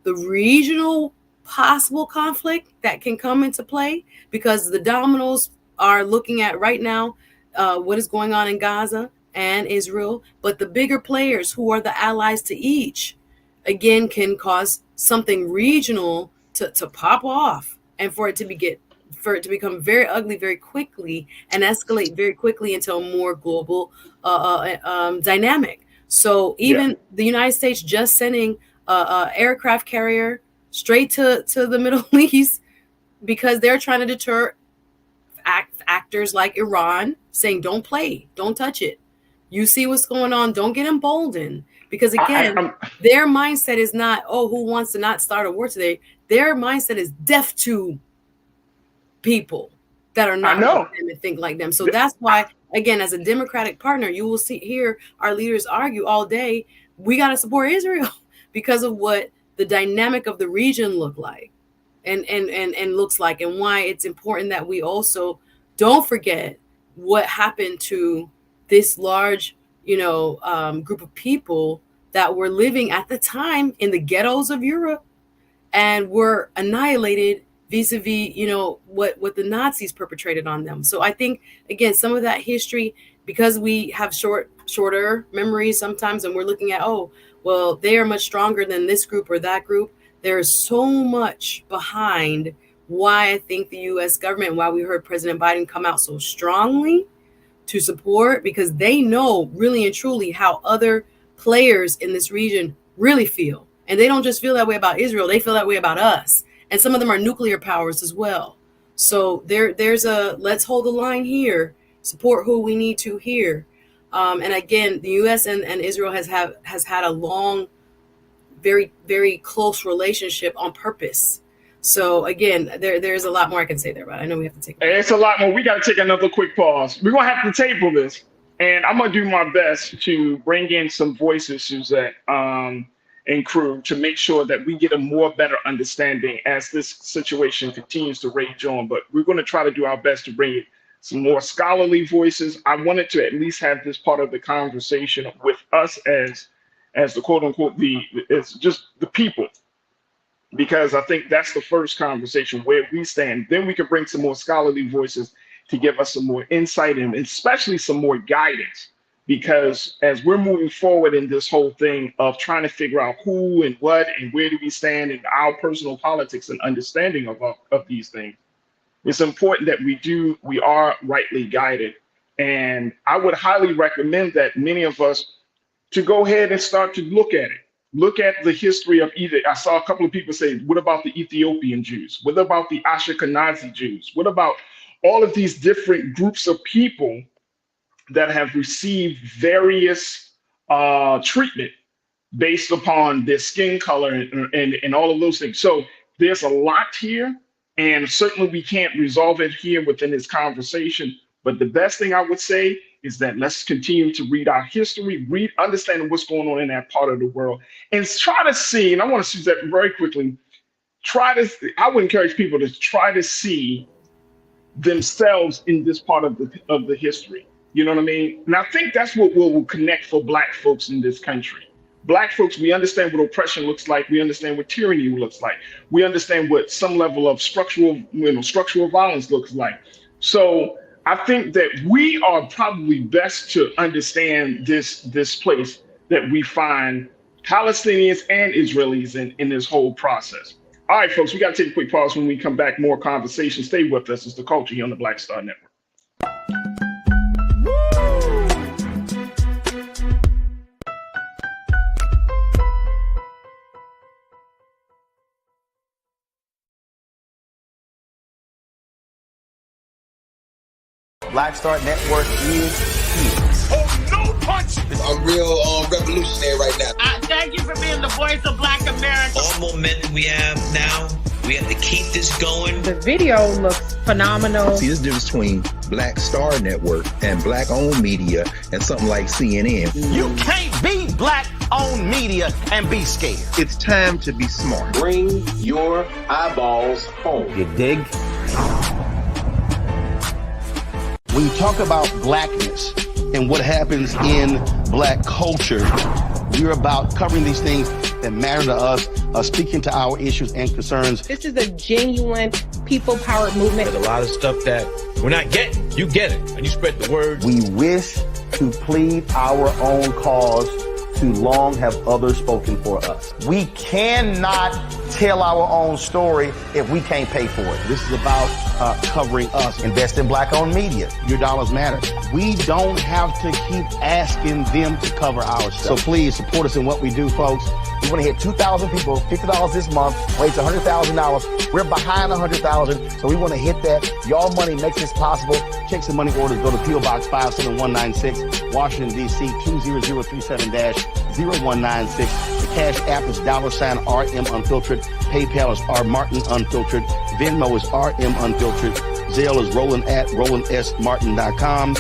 the regional possible conflict that can come into play, because the dominoes are looking at right now what is going on in Gaza and Israel, but the bigger players who are the allies to each, again, can cause something regional to pop off, and for it to become very ugly very quickly and escalate very quickly into a more global dynamic. So even the United States just sending a aircraft carrier straight to the Middle East because they're trying to deter actors like Iran, saying, don't play, don't touch it. You see what's going on, don't get emboldened. Because again, their mindset is not, who wants to not start a war today? Their mindset is deaf to people that are not like them and think like them. So that's why, again, as a Democratic partner, you will hear our leaders argue all day, we got to support Israel because of what the dynamic of the region look like and looks like, and why it's important that we also don't forget what happened to this large, group of people that were living at the time in the ghettos of Europe and were annihilated vis-a-vis, what the Nazis perpetrated on them. So I think, again, some of that history, because we have shorter memories sometimes, and we're looking at, they are much stronger than this group or that group. There is so much behind why I think the U.S. government, why we heard President Biden come out so strongly to support, because they know really and truly how other players in this region really feel. And they don't just feel that way about Israel, they feel that way about us. And some of them are nuclear powers as well. So there's a, let's hold the line here, support who we need to here. And again, the U.S. and Israel has had a long, very, very close relationship on purpose. So again, there's a lot more I can say there, but I know we have to take. It's a lot more. We got to take another quick pause. We're gonna have to table this, and I'm gonna do my best to bring in some voices, Suzette. And and crew to make sure that we get a more better understanding as this situation continues to rage on. But we're going to try to do our best to bring some more scholarly voices. I wanted to at least have this part of the conversation with us as the quote unquote it's just the people, because I think that's the first conversation where we stand. Then we can bring some more scholarly voices to give us some more insight and especially some more guidance. Because as we're moving forward in this whole thing of trying to figure out who and what and where do we stand in our personal politics and understanding of these things, it's important that we are rightly guided. And I would highly recommend that many of us to go ahead and start to look at it. Look at the history of either. I saw a couple of people say, what about the Ethiopian Jews? What about the Ashkenazi Jews? What about all of these different groups of people that have received various treatment based upon their skin color and all of those things? So there's a lot here, and certainly we can't resolve it here within this conversation. But the best thing I would say is that let's continue to read our history, understanding what's going on in that part of the world, and try to see, and I want to see that very quickly, I would encourage people to try to see themselves in this part of the history. You know what I mean? And I think that's what will connect for Black folks in this country. Black folks, we understand what oppression looks like. We understand what tyranny looks like. We understand what some level of structural violence looks like. So I think that we are probably best to understand this place that we find Palestinians and Israelis in this whole process. All right, folks, we got to take a quick pause. When we come back, more conversation. Stay with us. It's The Culture here on the Black Star Network. Black Star Network is here. Oh, no punch! I'm real revolutionary right now. Thank you for being the voice of Black America. All momentum we have now, we have to keep this going. The video looks phenomenal. See, there's a difference between Black Star Network and Black-owned media and something like CNN. You can't be Black-owned media and be scared. It's time to be smart. Bring your eyeballs home. You dig? When you talk about blackness and what happens in Black culture, we're about covering these things that matter to us, speaking to our issues and concerns. This is a genuine people-powered movement. There's a lot of stuff that we're not getting. You get it, and you spread the word. We wish to plead our own cause. Too long have others spoken for us. We cannot tell our own story if we can't pay for it. This is about covering us. Invest in Black-owned media. Your dollars matter. We don't have to keep asking them to cover our stuff. So please support us in what we do, folks. We want to hit 2,000 people, $50 this month, raise $100,000. We're behind 100,000, so we want to hit that. Your money makes this possible. Check some money orders. Go to P.O. Box 57196, Washington, D.C. 20037-0196. The Cash App is $RM Unfiltered. PayPal is R Martin Unfiltered. Venmo is RM Unfiltered. Zelle is Roland at RolandSMartin.com.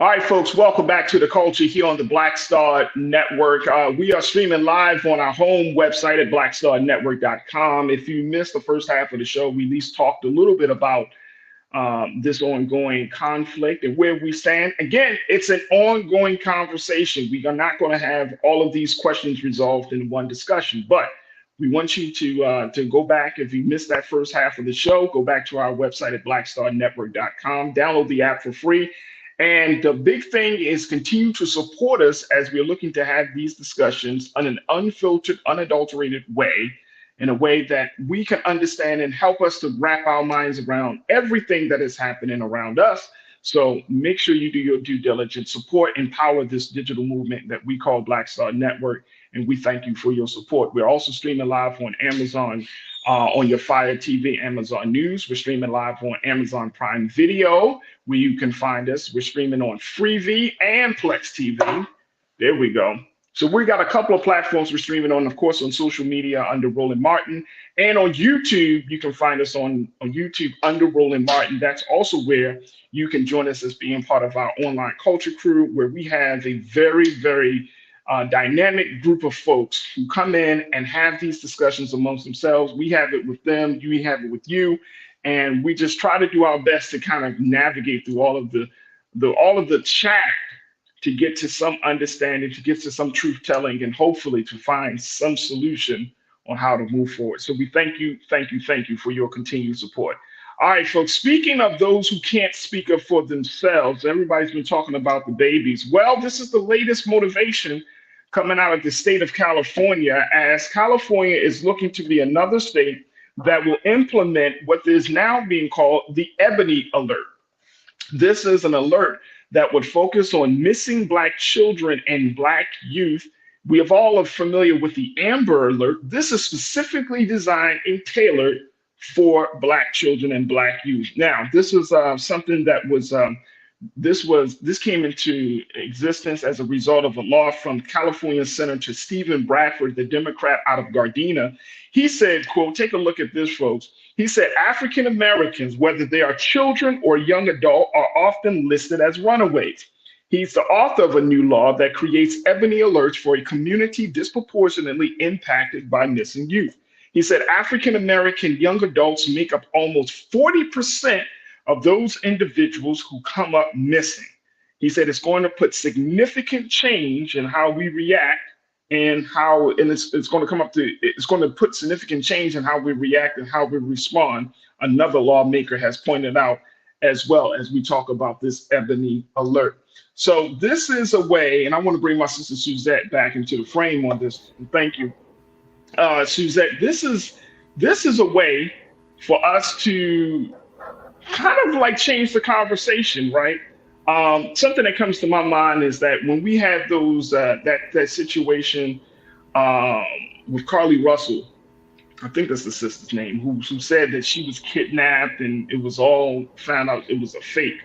All right, folks, welcome back to The Culture here on the Black Star Network. We are streaming live on our home website at blackstarnetwork.com. If you missed the first half of the show, we at least talked a little bit about this ongoing conflict and where we stand. Again, it's an ongoing conversation. We are not going to have all of these questions resolved in one discussion, but we want you to go back. If you missed that first half of the show, go back to our website at blackstarnetwork.com. Download the app for free. And the big thing is continue to support us as we're looking to have these discussions in an unfiltered, unadulterated way, in a way that we can understand and help us to wrap our minds around everything that is happening around us. So make sure you do your due diligence, support, empower this digital movement that we call Black Star Network. And we thank you for your support. We're also streaming live on Amazon, on your Fire TV, Amazon News. We're streaming live on Amazon Prime Video, where you can find us. We're streaming on Freevee and Plex TV. There we go. So we got a couple of platforms we're streaming on, of course, on social media under Roland Martin, and on YouTube. You can find us on YouTube under Roland Martin. That's also where you can join us as being part of our online culture crew, where we have a very, very dynamic group of folks who come in and have these discussions amongst themselves. We have it with them, you have it with you, and we just try to do our best to kind of navigate through all of the chat to get to some understanding, to get to some truth telling, and hopefully to find some solution on how to move forward. So we thank you for your continued support. All right, folks, speaking of those who can't speak up for themselves, everybody's been talking about the babies. Well, this is the latest motivation coming out of the state of California, as California is looking to be another state that will implement what is now being called the Ebony Alert. This is an alert that would focus on missing Black children and Black youth. We have all are familiar with the Amber Alert. This is specifically designed and tailored for Black children and Black youth. Now, this was something that was this came into existence as a result of a law from California Senator Stephen Bradford, the Democrat out of Gardena. He said, quote, take a look at this, folks. He said, African Americans, whether they are children or young adult, are often listed as runaways. He's the author of a new law that creates Ebony Alerts for a community disproportionately impacted by missing youth. He said African American young adults make up almost 40% of those individuals who come up missing. He said it's going to put significant change in how we react and it's going to put significant change in how we react and how we respond. Another lawmaker has pointed out, as well as we talk about this Ebony Alert. So this is a way, and I want to bring my sister Suzette back into the frame on this. Thank you, Suzette. This is a way for us to kind of like change the conversation, right? Something that comes to my mind is that when we had those that situation with Carly Russell, I think that's the sister's name, who said that she was kidnapped and it was all found out it was a fake.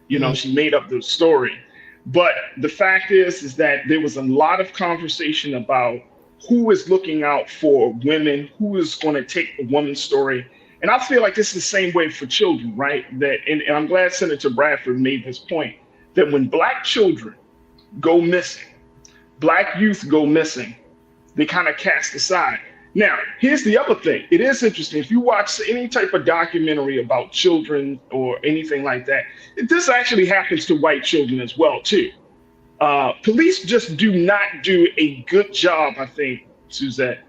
You know, she made up the story. But the fact is that there was a lot of conversation about who is looking out for women, who is going to take the woman's story. And I feel like this is the same way for children, right? And I'm glad Senator Bradford made this point, that when Black children go missing, Black youth go missing, they kind of cast aside. Now, here's the other thing. It is interesting. If you watch any type of documentary about children or anything like that, this actually happens to white children as well, too. Police just do not do a good job, I think, Suzette,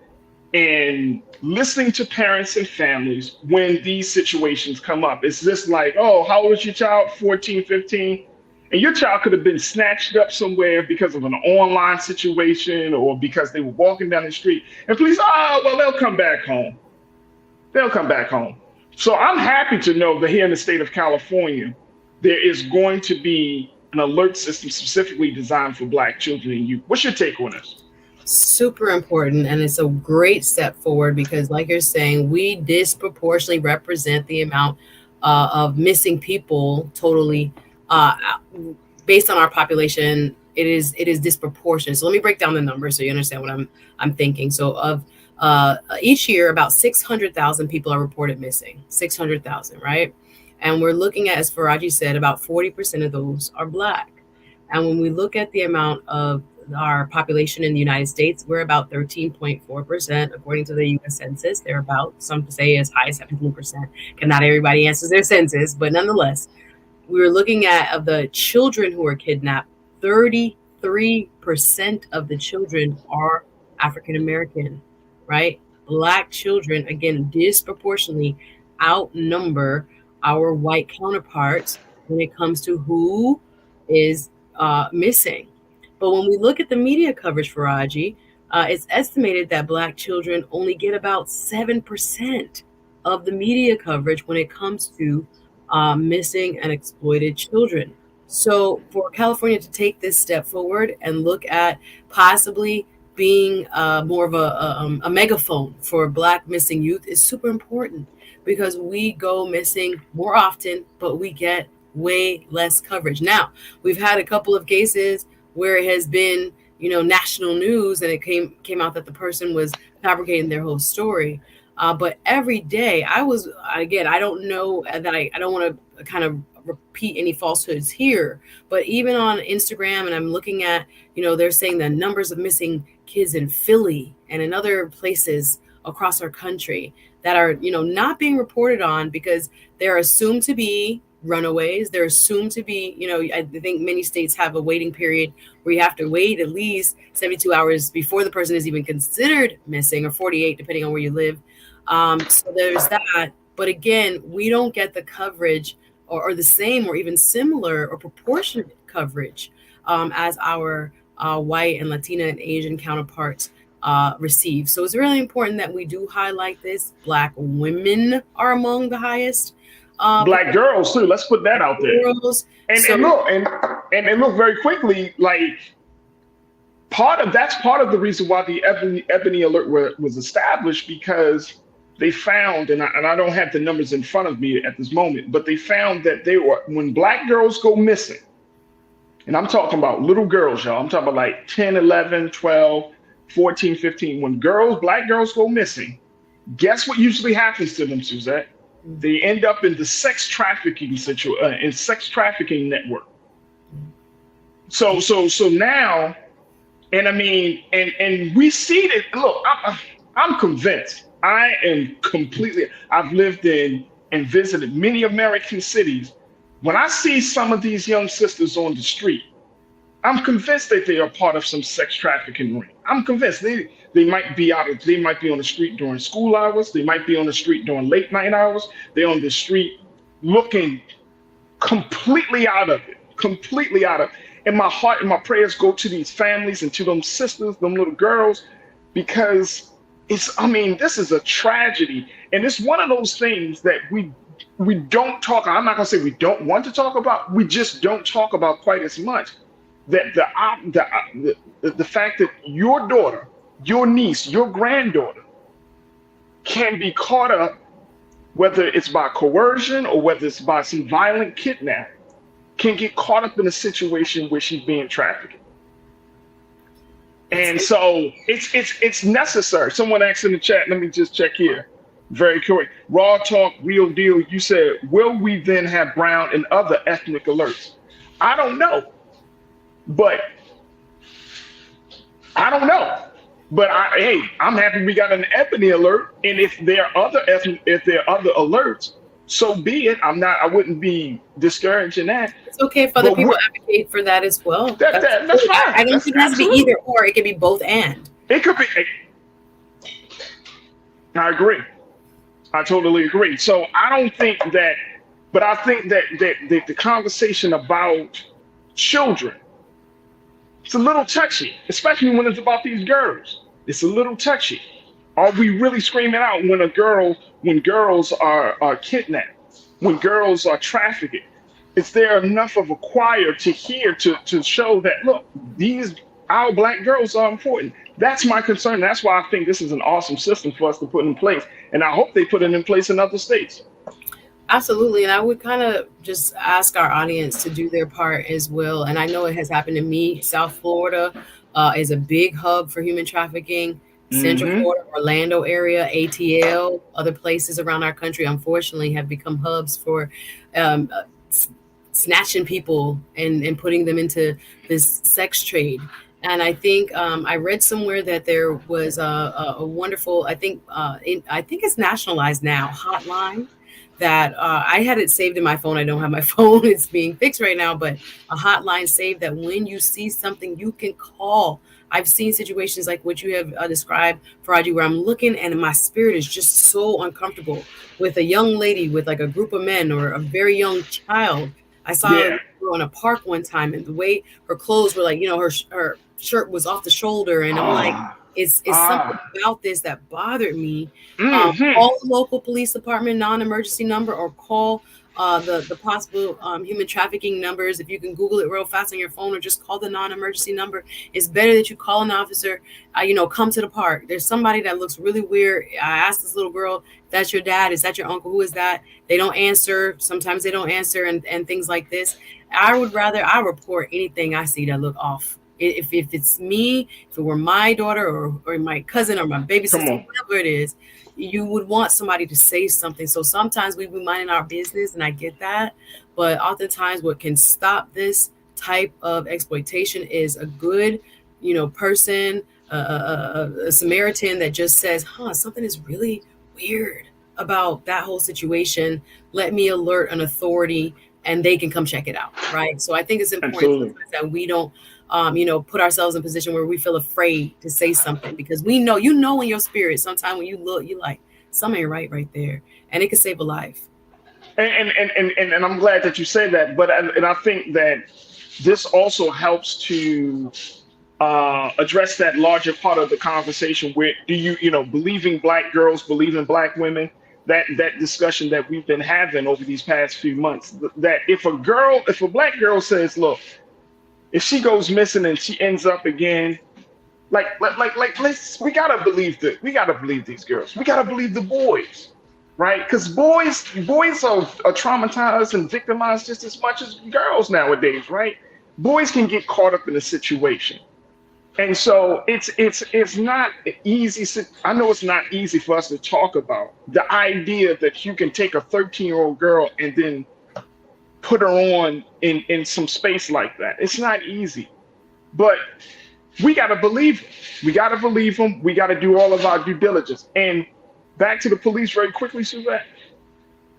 in listening to parents and families when these situations come up. It's just like, oh, how old is your child? 14, 15? And your child could have been snatched up somewhere because of an online situation or because they were walking down the street. And police, they'll come back home. They'll come back home. So I'm happy to know that here in the state of California, there is going to be an alert system specifically designed for Black children and youth. What's your take on this? Super important, and it's a great step forward because, like you're saying, we disproportionately represent the amount of missing people totally based on our population. It is disproportionate. So let me break down the numbers so you understand what I'm thinking. So of each year, about 600,000 people are reported missing. 600,000, right? And we're looking at, as Farajii said, about 40% of those are Black. And when we look at the amount of our population in the United States, we're about 13.4%, according to the U.S. Census. They're about, some say as high as 17%. And not everybody answers their census, but nonetheless, we were looking at of the children who are kidnapped, 33% of the children are African American, right? Black children, again, disproportionately outnumber our white counterparts when it comes to who is missing. But when we look at the media coverage, Farajii, it's estimated that Black children only get about 7% of the media coverage when it comes to missing and exploited children. So for California to take this step forward and look at possibly being more of a megaphone for Black missing youth is super important, because we go missing more often, but we get way less coverage. Now, we've had a couple of cases where it has been, national news, and it came out that the person was fabricating their whole story. But every day I don't know that I don't want to kind of repeat any falsehoods here, but even on Instagram, and I'm looking at, they're saying the numbers of missing kids in Philly and in other places across our country that are, not being reported on because they're assumed to be runaways. They're assumed to be, I think many states have a waiting period where you have to wait at least 72 hours before the person is even considered missing, or 48, depending on where you live. So there's that. But again, we don't get the coverage or the same or even similar or proportionate coverage as our white and Latina and Asian counterparts receive. So it's really important that we do highlight this. Black women are among the highest. Black girls too. Let's put that out there. And look very quickly, like that's part of the reason why the Ebony Alert was established, because they found, and I don't have the numbers in front of me at this moment, but they found that when Black girls go missing, and I'm talking about little girls, y'all, I'm talking about like 10, 11, 12, 14, 15. When Black girls go missing, guess what usually happens to them, Suzette? They end up in the sex trafficking network. So now, and I mean, and we see that. Look, I'm convinced. I've lived in and visited many American cities. When I see some of these young sisters on the street, I'm convinced that they are part of some sex trafficking ring. I'm convinced they might be on the street during school hours. They might be on the street during late night hours. They're on the street looking completely out of it. And my heart and my prayers go to these families and to them sisters, them little girls, because this is a tragedy. And it's one of those things that we don't talk. I'm not gonna say we don't want to talk about. We just don't talk about quite as much. That the fact that your daughter, your niece, your granddaughter can be caught up, whether it's by coercion or whether it's by some violent kidnapping, can get caught up in a situation where she's being trafficked. And so it's necessary. Someone asked in the chat, let me just check here. Very correct. Raw talk, real deal. You said, will we then have brown and other ethnic alerts? I don't know. But I'm happy we got an Ebony Alert. And if there are other alerts, so be it. I wouldn't be discouraging that. It's okay if other people advocate for that as well. That's fine. I don't think it has to be either or. It can be both and. It could be. I agree. I totally agree. So I don't think that, but I think that the conversation about children, it's a little touchy, especially when it's about these girls. It's a little touchy. Are we really screaming out when girls are kidnapped, when girls are trafficked? Is there enough of a choir to hear to show that, look, our Black girls are important? That's my concern. That's why I think this is an awesome system for us to put in place. And I hope they put it in place in other states. Absolutely. And I would kind of just ask our audience to do their part as well. And I know it has happened to me. South Florida is a big hub for human trafficking. Central Florida, Orlando area, ATL, other places around our country, unfortunately, have become hubs for snatching people and putting them into this sex trade. And I think I read somewhere that there was a wonderful, I think it's nationalized now, hotline that I had it saved in my phone. I don't have my phone. It's being fixed right now, but a hotline saved that when you see something, you can call. I've seen situations like what you have described, Farajii, where I'm looking and my spirit is just so uncomfortable with a young lady with like a group of men or a very young child. I saw her in a park one time, and the way her clothes were, like, her shirt was off the shoulder, and I'm like, it's something about this that bothered me. Call the local police department non-emergency number, or call the possible human trafficking numbers. If you can Google it real fast on your phone, or just call the non-emergency number. It's better that you call an officer, come to the park. There's somebody that looks really weird. I asked this little girl, that's your dad? Is that your uncle? Who is that? They don't answer. Sometimes they don't answer, and things like this. I report anything I see that look off. If it's me, if it were my daughter or my cousin or my baby sister, whatever it is, you would want somebody to say something. So sometimes we be minding our business, and I get that. But oftentimes what can stop this type of exploitation is a good, person, a Samaritan that just says, something is really weird about that whole situation. Let me alert an authority and they can come check it out. Right. So I think it's important that we don't, put ourselves in a position where we feel afraid to say something, because we know, in your spirit, sometimes when you look, you're like, something ain't right there. And it can save a life. And I'm glad that you said that. But I think that this also helps to address that larger part of the conversation where do you, believing Black girls, believing Black women, that discussion that we've been having over these past few months, that if a Black girl says, look, if she goes missing and she ends up again, we gotta believe that. We gotta believe these girls. We gotta believe the boys, right? Because boys are traumatized and victimized just as much as girls nowadays, right? Boys can get caught up in a situation. And so it's not easy. I know it's not easy for us to talk about the idea that you can take a 13-year-old girl and then put her on in some space like that. It's not easy, but we got to believe them. We got to believe them. We got to do all of our due diligence. And back to the police very quickly, Suzette.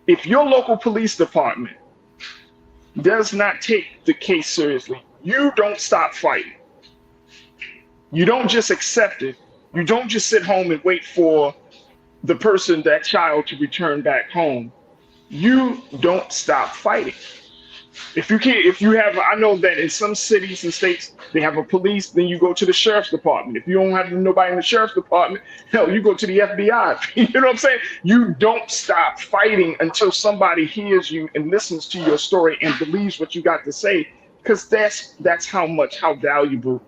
If your local police department does not take the case seriously, you don't stop fighting. You don't just accept it. You don't just sit home and wait for that child to return back home. You don't stop fighting. I know that in some cities and states, they have a police, then you go to the sheriff's department. If you don't have nobody in the sheriff's department, hell, you go to the FBI. You know what I'm saying? You don't stop fighting until somebody hears you and listens to your story and believes what you got to say, because that's how valuable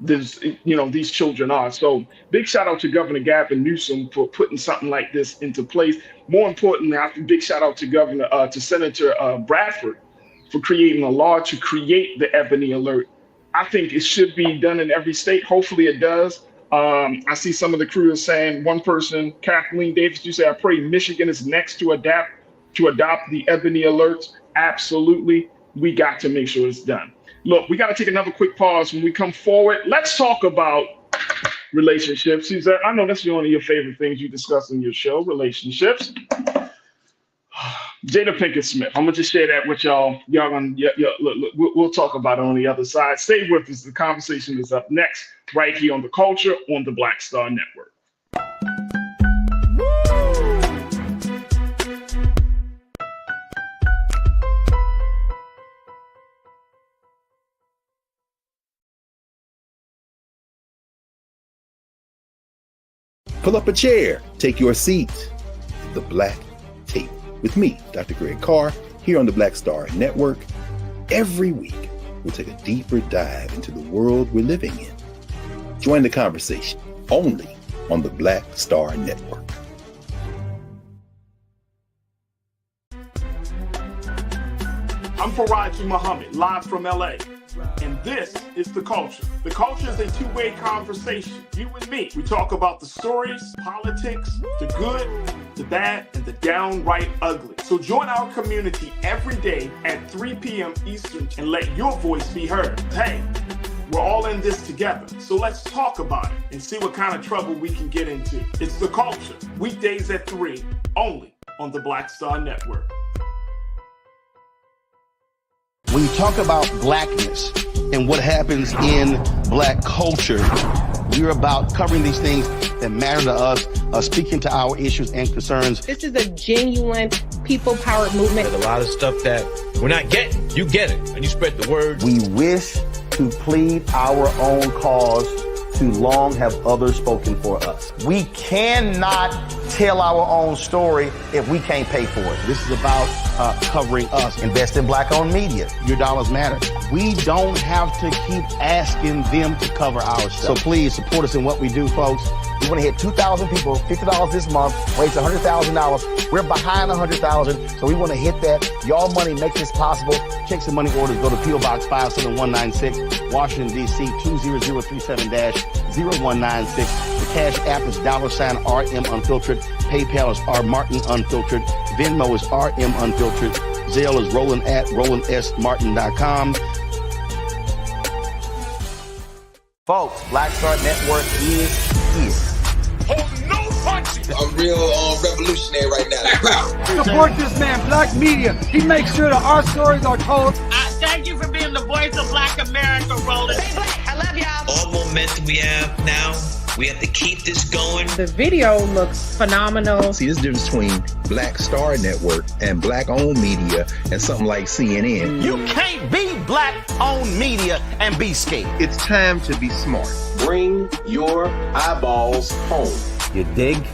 these children are. So big shout out to Governor Gavin Newsom for putting something like this into place. More importantly, big shout out to Senator Bradford for creating a law to create the Ebony Alert. I think it should be done in every state. Hopefully it does. I see some of the crew is saying, one person, Kathleen Davis, you say, I pray Michigan is next to adopt the Ebony Alerts. Absolutely. We got to make sure it's done. Look, we got to take another quick pause. When we come forward, let's talk about relationships. I know that's one of your favorite things you discuss in your show, relationships. Jada Pinkett Smith. I'm gonna just share that with y'all. Look, we'll talk about it on the other side. Stay with us. The conversation is up next, right here on The Culture on the Black Star Network. Pull up a chair, take your seat. The Black Tape with me, Dr. Greg Carr, here on the Black Star Network. Every week, we'll take a deeper dive into the world we're living in. Join the conversation only on the Black Star Network. I'm Farajii Muhammad, live from LA. And this is The Culture. The Culture is a two-way conversation. You and me. We talk about the stories, politics, the good, the bad, and the downright ugly. So join our community every day at 3 p.m. Eastern and let your voice be heard. Hey, we're all in this together. So let's talk about it and see what kind of trouble we can get into. It's The Culture. Weekdays at 3, only on the Black Star Network. When you talk about blackness and what happens in Black culture, we're about covering these things that matter to us, speaking to our issues and concerns. This is a genuine people-powered movement. There's a lot of stuff that we're not getting. You get it, and you spread the word. We wish to plead our own cause. Too long have others spoken for us. We cannot tell our own story if we can't pay for it. This is about covering us. Invest in Black-owned media. Your dollars matter. We don't have to keep asking them to cover our stuff. So please support us in what we do, folks. We want to hit 2,000 people, $50 this month, raise $100,000. We're behind 100,000, so we want to hit that. Y'all money makes this possible. Check some money orders. Go to P.O. Box 57196, Washington, D.C. 20037-0196. The Cash App is $RM Unfiltered. PayPal is R Martin Unfiltered. Venmo is RM Unfiltered. Zelle is Roland at RolandSMartin.com. Folks, Black Star Network is here. Oh, no punches! I'm real revolutionary right now. Support this man, Black Media. He makes sure that our stories are told. Thank you for being the voice of Black America, Roland. Stay black. I love y'all. All momentum we have now, we have to keep this going. The video looks phenomenal. See, this difference between Black Star Network and black-owned media and something like CNN. You can't be black-owned media and be scared. It's time to be smart. Bring your eyeballs home. You dig?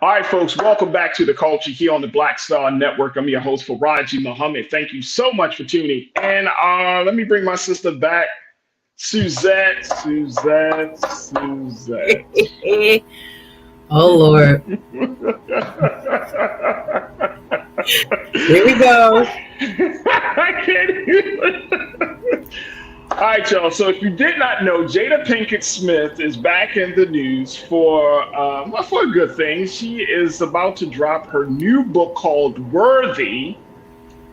All right, folks, welcome back to The Culture here on the Black Star Network. I'm your host, Farajii Muhammad. Thank you so much for tuning in. Let me bring my sister back, Suzette. Oh, Lord. Here we go. I can't even. All right, y'all. So if you did not know, Jada Pinkett Smith is back in the news for a good thing. She is about to drop her new book called Worthy,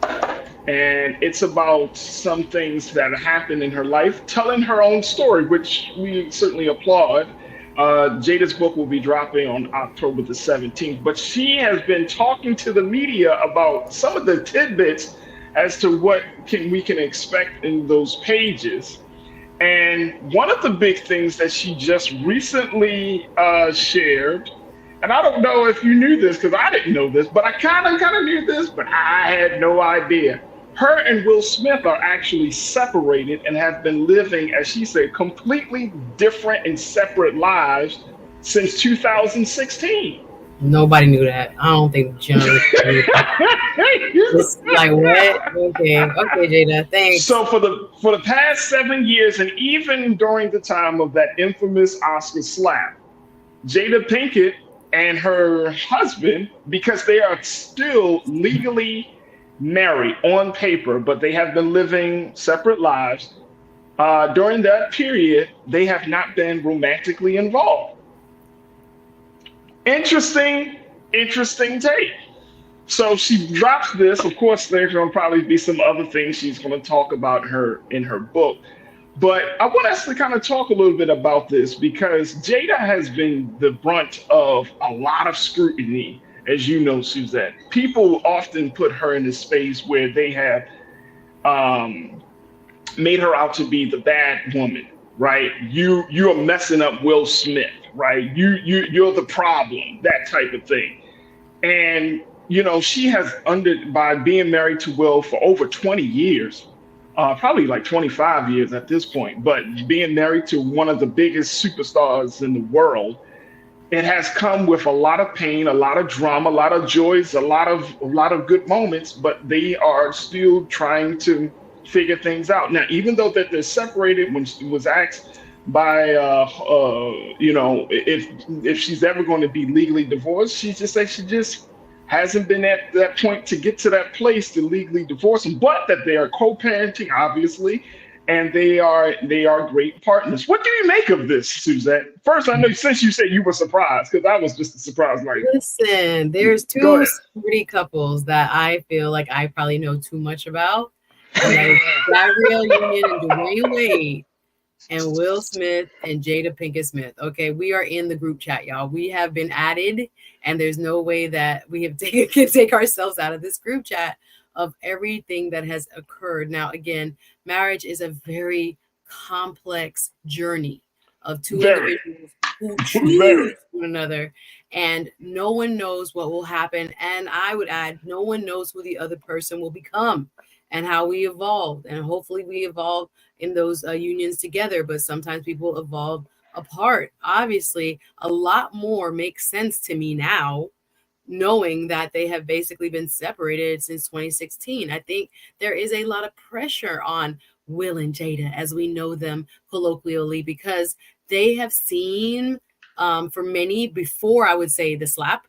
and it's about some things that happened in her life, telling her own story, which we certainly applaud. Jada's book will be dropping on October the 17th, but she has been talking to the media about some of the tidbits as to what we can expect in those pages. And one of the big things that she just recently shared, and I don't know if you knew this because I didn't know this, but I kind of knew this, but I had no idea. Her and Will Smith are actually separated and have been living, as she said, completely different and separate lives since 2016. Nobody knew that. I don't think John knew that. It's like, what? Okay, Jada, thanks. So for the past 7 years, and even during the time of that infamous Oscar slap, Jada Pinkett and her husband, because they are still legally married on paper, but they have been living separate lives, during that period, they have not been romantically involved. Interesting take. So she drops this. Of course, there's going to probably be some other things she's going to talk about in her book. But I want us to kind of talk a little bit about this because Jada has been the brunt of a lot of scrutiny, as you know, Suzette. People often put her in a space where they have made her out to be the bad woman, right? You're messing up Will Smith. Right, you're the problem, that type of thing. And you know, she has by being married to Will for over 20 years, probably like 25 years at this point, but being married to one of the biggest superstars in the world, it has come with a lot of pain, a lot of drama, a lot of joys, a lot of good moments, but they are still trying to figure things out. Now, even though that they're separated, when she was asked by you know, if she's ever going to be legally divorced, she just said she just hasn't been at that point to get to that place to legally divorce him, but that they are co-parenting, obviously, and they are great partners. What do you make of this, Suzette? First, I know since you said you were surprised, because I was just a surprise. Like, listen, there's two celebrity couples that I feel like I probably know too much about. Like Gabrielle Union and Dwayne Wade. And Will Smith and Jada Pinkett Smith. Okay, we are in the group chat, y'all. We have been added, and there's no way that we can take ourselves out of this group chat of everything that has occurred. Now, again, marriage is a very complex journey of two individuals who choose one another, and no one knows what will happen. And I would add, no one knows who the other person will become and how we evolve. And hopefully we evolve in those unions together, but sometimes people evolve apart. Obviously, a lot more makes sense to me now, knowing that they have basically been separated since 2016. I think there is a lot of pressure on Will and Jada, as we know them colloquially, because they have seen, for many before, I would say, the slap,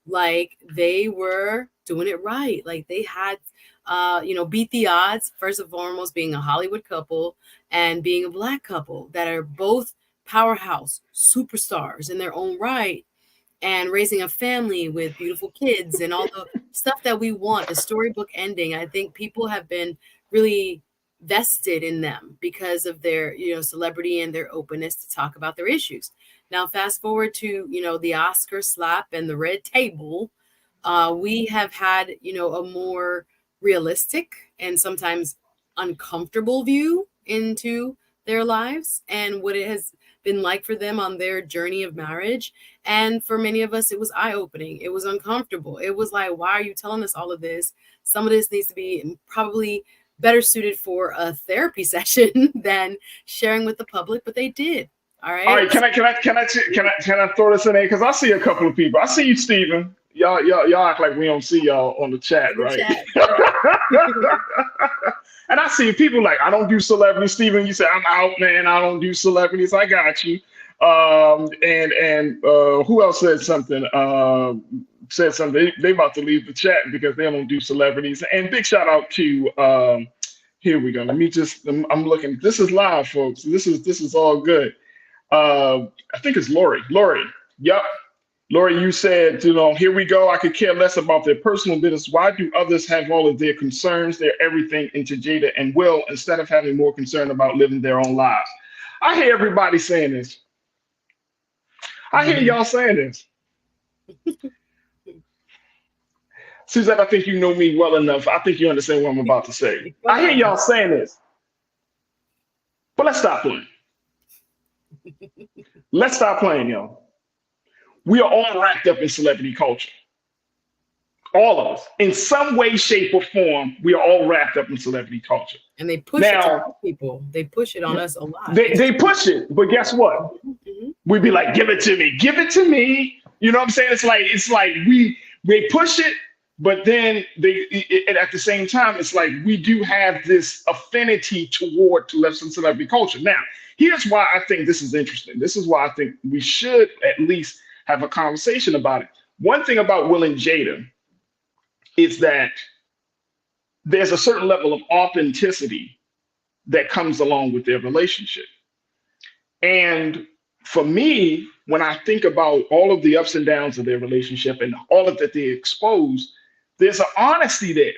like they were doing it right. Like they had, beat the odds, first and foremost, being a Hollywood couple and being a Black couple that are both powerhouse superstars in their own right, and raising a family with beautiful kids and all the stuff that we want, the storybook ending. I think people have been really vested in them because of their, celebrity and their openness to talk about their issues. Now, fast forward to, the Oscar slap and the red table. We have had, a more realistic and sometimes uncomfortable view into their lives and what it has been like for them on their journey of marriage. And for many of us, it was eye-opening. It was uncomfortable. It was like, why are you telling us all of this? Some of this needs to be probably better suited for a therapy session than sharing with the public, but they did. All right. All right. Can I throw this in there? Because I see a couple of people. I see you, Stephen. Y'all act like we don't see y'all on the chat, right? And I see people like, I don't do celebrities. Stephen, you say, I'm out, man. I don't do celebrities. I got you. And who else said something? They about to leave the chat because they don't do celebrities. And big shout out to here we go. Let me just, I'm looking. This is live, folks. This is all good. I think it's Lori. Yup. Lori, you said, here we go. I could care less about their personal business. Why do others have all of their concerns, their everything into Jada and Will, instead of having more concern about living their own lives? I hear everybody saying this. I hear y'all saying this. Suzette, I think you know me well enough. I think you understand what I'm about to say. I hear y'all saying this. But let's stop playing. Let's stop playing, y'all. We are all wrapped up in celebrity culture. All of us. In some way, shape, or form, we are all wrapped up in celebrity culture. And they push it on people. They push it on us a lot. They push it, but guess what? We'd be like, give it to me. Give it to me. You know what I'm saying? It's like they push it, but then at the same time, it's like we do have this affinity toward celebrity culture. Now, here's why I think this is interesting. This is why I think we should at least have a conversation about it. One thing about Will and Jada is that there's a certain level of authenticity that comes along with their relationship. And for me, when I think about all of the ups and downs of their relationship and all of that they expose, there's an honesty there.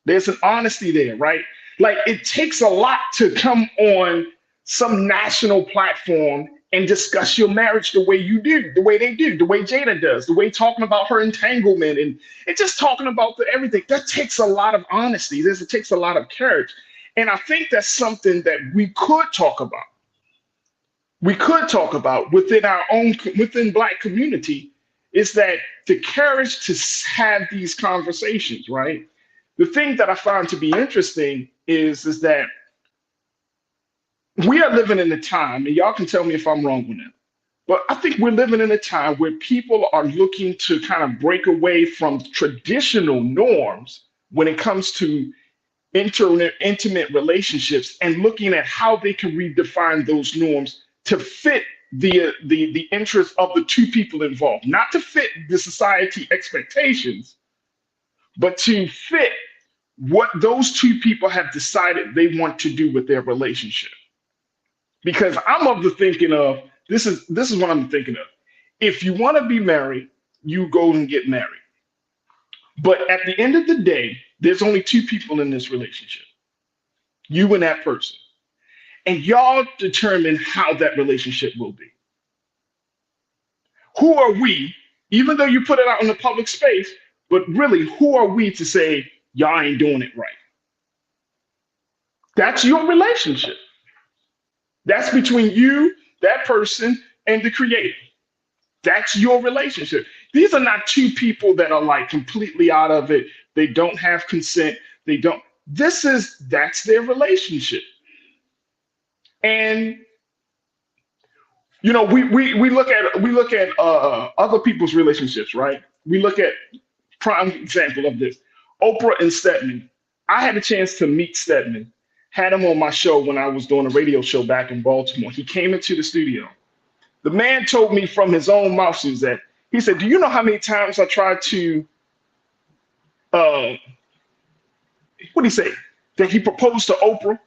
There's an honesty there, right? Like it takes a lot to come on some national platform and discuss your marriage the way you do, the way they do, the way Jada does, the way talking about her entanglement and just talking about everything. That takes a lot of honesty. It takes a lot of courage. And I think that's something that we could talk about. We could talk about within Black community, is that the courage to have these conversations, right? The thing that I find to be interesting is that we are living in a time, and y'all can tell me if I'm wrong with that, but I think we're living in a time where people are looking to kind of break away from traditional norms when it comes to intimate relationships and looking at how they can redefine those norms to fit the interests of the two people involved, not to fit the society expectations, but to fit what those two people have decided they want to do with their relationship. Because I'm of the thinking of, this is what I'm thinking of. If you want to be married, you go and get married. But at the end of the day, there's only two people in this relationship, you and that person. And y'all determine how that relationship will be. Who are we, even though you put it out in the public space, but really, who are we to say, y'all ain't doing it right? That's your relationship. That's between you, that person, and the creator. That's your relationship. These are not two people that are like completely out of it. They don't have consent. They don't. That's their relationship. And we look at other people's relationships, right? We look at prime example of this, Oprah and Stedman. I had a chance to meet Stedman, had him on my show when I was doing a radio show back in Baltimore. He came into the studio. The man told me from his own mouth, that he said, "Do you know how many times I tried to, what did he say? That he proposed to Oprah?"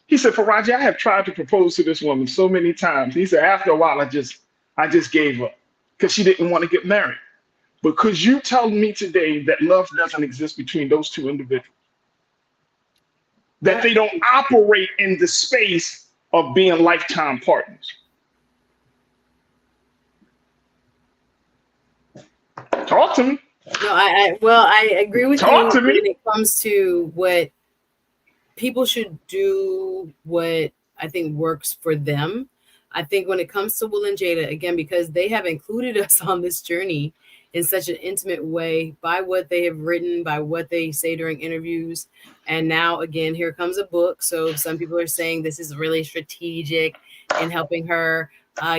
He said, "Farajii, I have tried to propose to this woman so many times." He said, "After a while, I just gave up because she didn't want to get married. Because you tell me today that love doesn't exist between those two individuals, that they don't operate in the space of being lifetime partners." Talk to me. No, I agree with you to me. when it comes to what people should do, what I think works for them. I think when it comes to Will and Jada, again, because they have included us on this journey in such an intimate way by what they have written, by what they say during interviews. And now, again, here comes a book. So some people are saying this is really strategic in helping her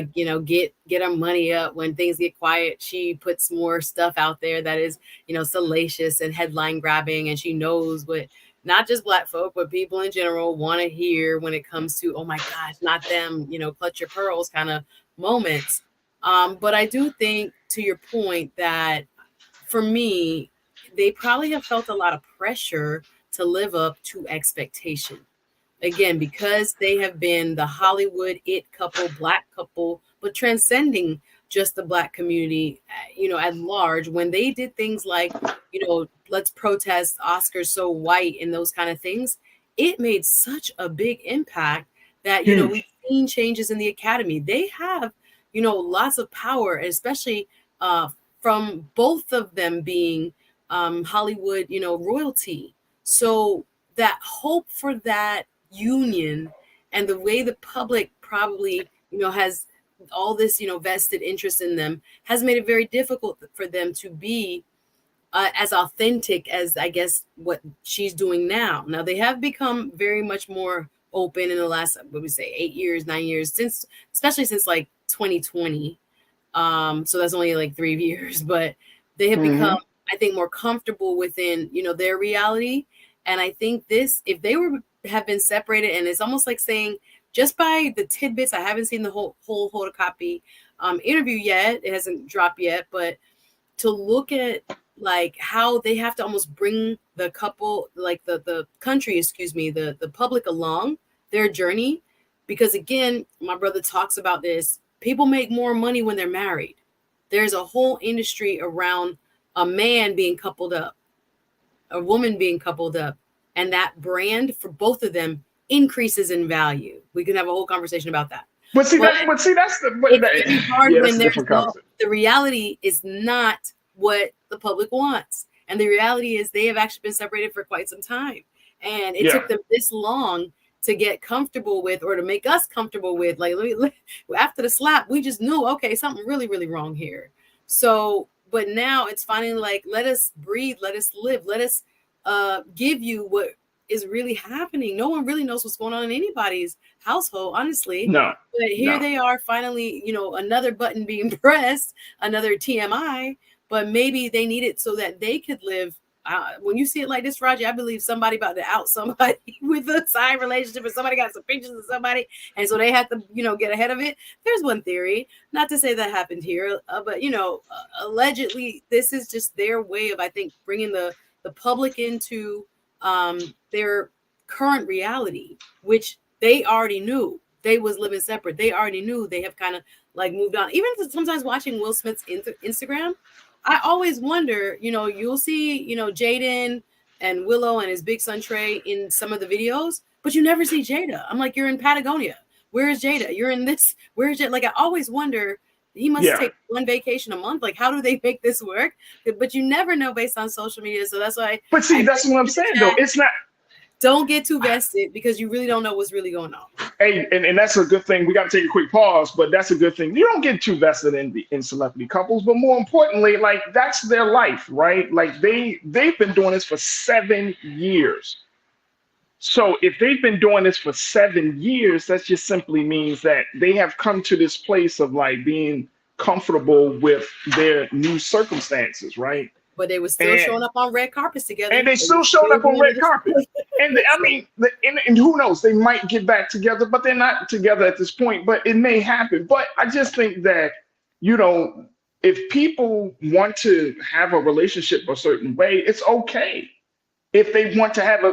get her money up when things get quiet. She puts more stuff out there that is, salacious and headline grabbing. And she knows what not just Black folk, but people in general want to hear when it comes to, oh my gosh, not them, clutch your pearls kind of moments. But I do think, to your point, that for me, they probably have felt a lot of pressure to live up to expectation. Again, because they have been the Hollywood it couple, Black couple, but transcending just the Black community, at large. When they did things like, let's protest Oscars so white and those kind of things, it made such a big impact that, we've seen changes in the Academy. They have, lots of power, especially from both of them being Hollywood, royalty. So that hope for that union and the way the public probably, has all this, vested interest in them has made it very difficult for them to be as authentic as, I guess, what she's doing now. Now, they have become very much more open in the last, 9 years, especially since like 2020. So that's only like 3 years, but they have become, I think, more comfortable within, their reality. And I think if they have been separated, and it's almost like saying, just by the tidbits, I haven't seen the whole Hold a Copy interview yet. It hasn't dropped yet, but to look at like how they have to almost bring the couple, like the country, the public along their journey. Because again, my brother talks about this. People make more money when they're married. There's a whole industry around a man being coupled up, a woman being coupled up, and that brand for both of them increases in value. We can have a whole conversation about that. That's the hard when the reality is not what the public wants, and the reality is they have actually been separated for quite some time, and it took them this long to get comfortable with, or to make us comfortable with, like, after the slap, we just knew, okay, something really, really wrong here. So, but now it's finally like, let us breathe, let us live, let us give you what is really happening. No one really knows what's going on in anybody's household, honestly. No. But here they are finally, another button being pressed, another TMI, but maybe they need it so that they could live. When you see it like this, Farajii, I believe somebody about to out somebody with a side relationship, or somebody got some pictures of somebody, and so they have to, get ahead of it. There's one theory, not to say that happened here, but allegedly, this is just their way of, I think, bringing the public into their current reality, which they already knew. They was living separate. They already knew. They have kind of like moved on. Even sometimes watching Will Smith's Instagram, I always wonder, you'll see, Jaden and Willow and his big son Trey in some of the videos, but you never see Jada. I'm like, you're in Patagonia. Where is Jada? You're in this. Where is Jada? Like, I always wonder, he must take one vacation a month. Like, how do they make this work? But you never know based on social media. So that's why. But see, that's what I'm saying, though. It's not. don't get too vested because you really don't know what's really going on. Hey, and that's a good thing. We got to take a quick pause, but that's a good thing. You don't get too vested in celebrity couples, but more importantly, like that's their life, right? Like they've been doing this for 7 years. So if they've been doing this for 7 years, that just simply means that they have come to this place of like being comfortable with their new circumstances, right? But they were still showing up on red carpets together. And they still showed up on red carpets. And I mean, and who knows? They might get back together, but they're not together at this point. But it may happen. But I just think that, you know, if people want to have a relationship a certain way, it's okay. If they want to have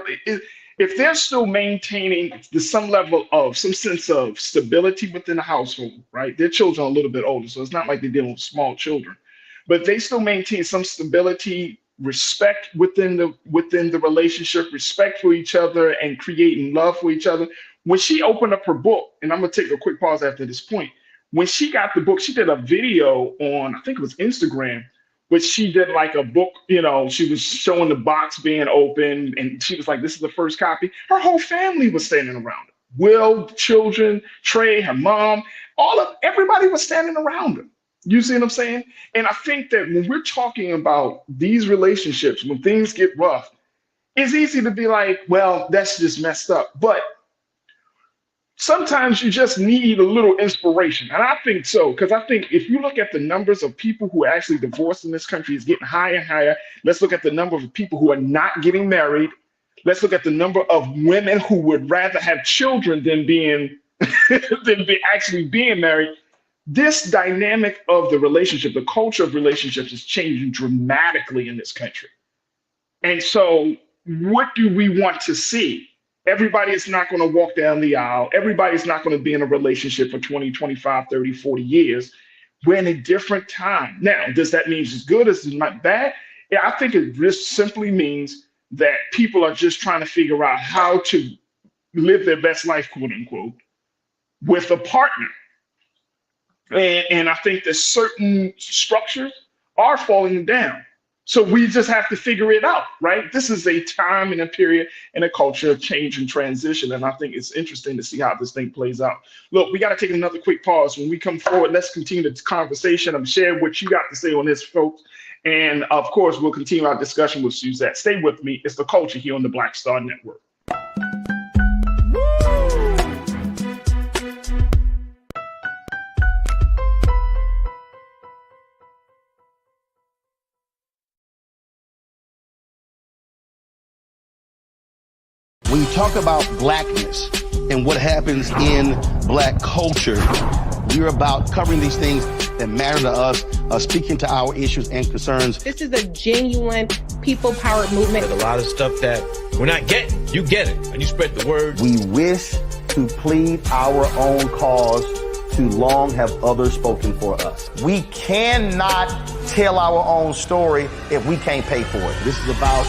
if they're still maintaining some level of some sense of stability within the household, right? Their children are a little bit older, so it's not like they're dealing with small children. But they still maintain some stability, respect within the relationship, respect for each other, and creating love for each other. When she opened up her book, and I'm gonna take a quick pause after this point. When she got the book, she did a video on, I think it was Instagram, which she did like a book, you know, she was showing the box being open, and she was like, this is the first copy. Her whole family was standing around her. Will, children, Trey, her mom, everybody was standing around her. You see what I'm saying? And I think that when we're talking about these relationships, when things get rough, it's easy to be like, well, that's just messed up. But sometimes you just need a little inspiration. And I think so, because I think if you look at the numbers of people who are actually divorced in this country, is getting higher and higher. Let's look at the number of people who are not getting married. Let's look at the number of women who would rather have children than actually being married. This dynamic of the relationship, the culture of relationships is changing dramatically in this country. And so what do we want to see? Everybody is not going to walk down the aisle. Everybody's not going to be in a relationship for 20, 25, 30, 40 years. We're in a different time. Now, does that mean it's good or it's not bad? Yeah, I think it just simply means that people are just trying to figure out how to live their best life, quote unquote, with a partner. And I think that certain structures are falling down. So we just have to figure it out, right? This is a time and a period and a culture of change and transition. And I think it's interesting to see how this thing plays out. Look, we got to take another quick pause. When we come forward, let's continue this conversation. I'm sharing what you got to say on this, folks. And of course, we'll continue our discussion with Suzette. Stay with me. It's The Culture here on the Black Star Network. When you talk about blackness and what happens in black culture, we're about covering these things that matter to us, speaking to our issues and concerns. This is a genuine people-powered movement. There's a lot of stuff that we're not getting. You get it, and you spread the word. We wish to plead our own cause. Too long have others spoken for us. We cannot tell our own story if we can't pay for it. This is about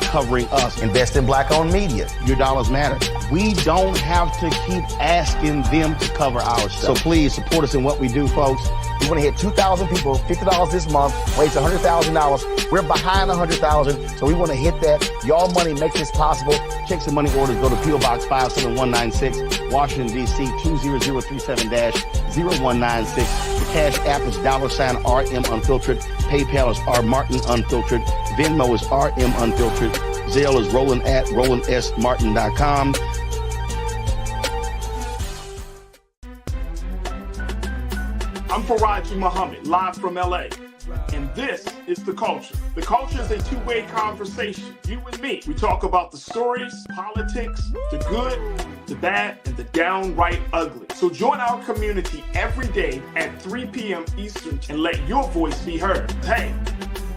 covering us. Invest in black-owned media. Your dollars matter. We don't have to keep asking them to cover our stuff. So please support us in what we do, folks. We want to hit 2,000 people, $50 this month, raise $100,000. We're behind 100,000, so we want to hit that. Y'all money makes this possible. Checks and money orders go to P.O. Box 57196, Washington, D.C. 20036-0196. The Cash App is $RM Unfiltered. PayPal is R Martin Unfiltered. Venmo is RM Unfiltered. Zelle is RolandSMartin.com. I'm Farajii Muhammad, live from LA. And this is The Culture. The Culture is a two-way conversation. You and me. We talk about the stories, politics, the good, the bad, and the downright ugly. So join our community every day at 3 p.m. Eastern and let your voice be heard. Hey,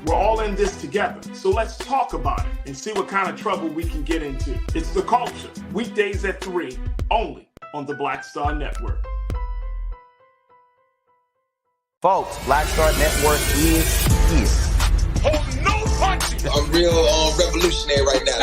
we're all in this together. So let's talk about it and see what kind of trouble we can get into. It's The Culture, weekdays at 3, only on the Black Star Network. Folks, Black Star Network is here. Oh, no punching! I'm real revolutionary right now.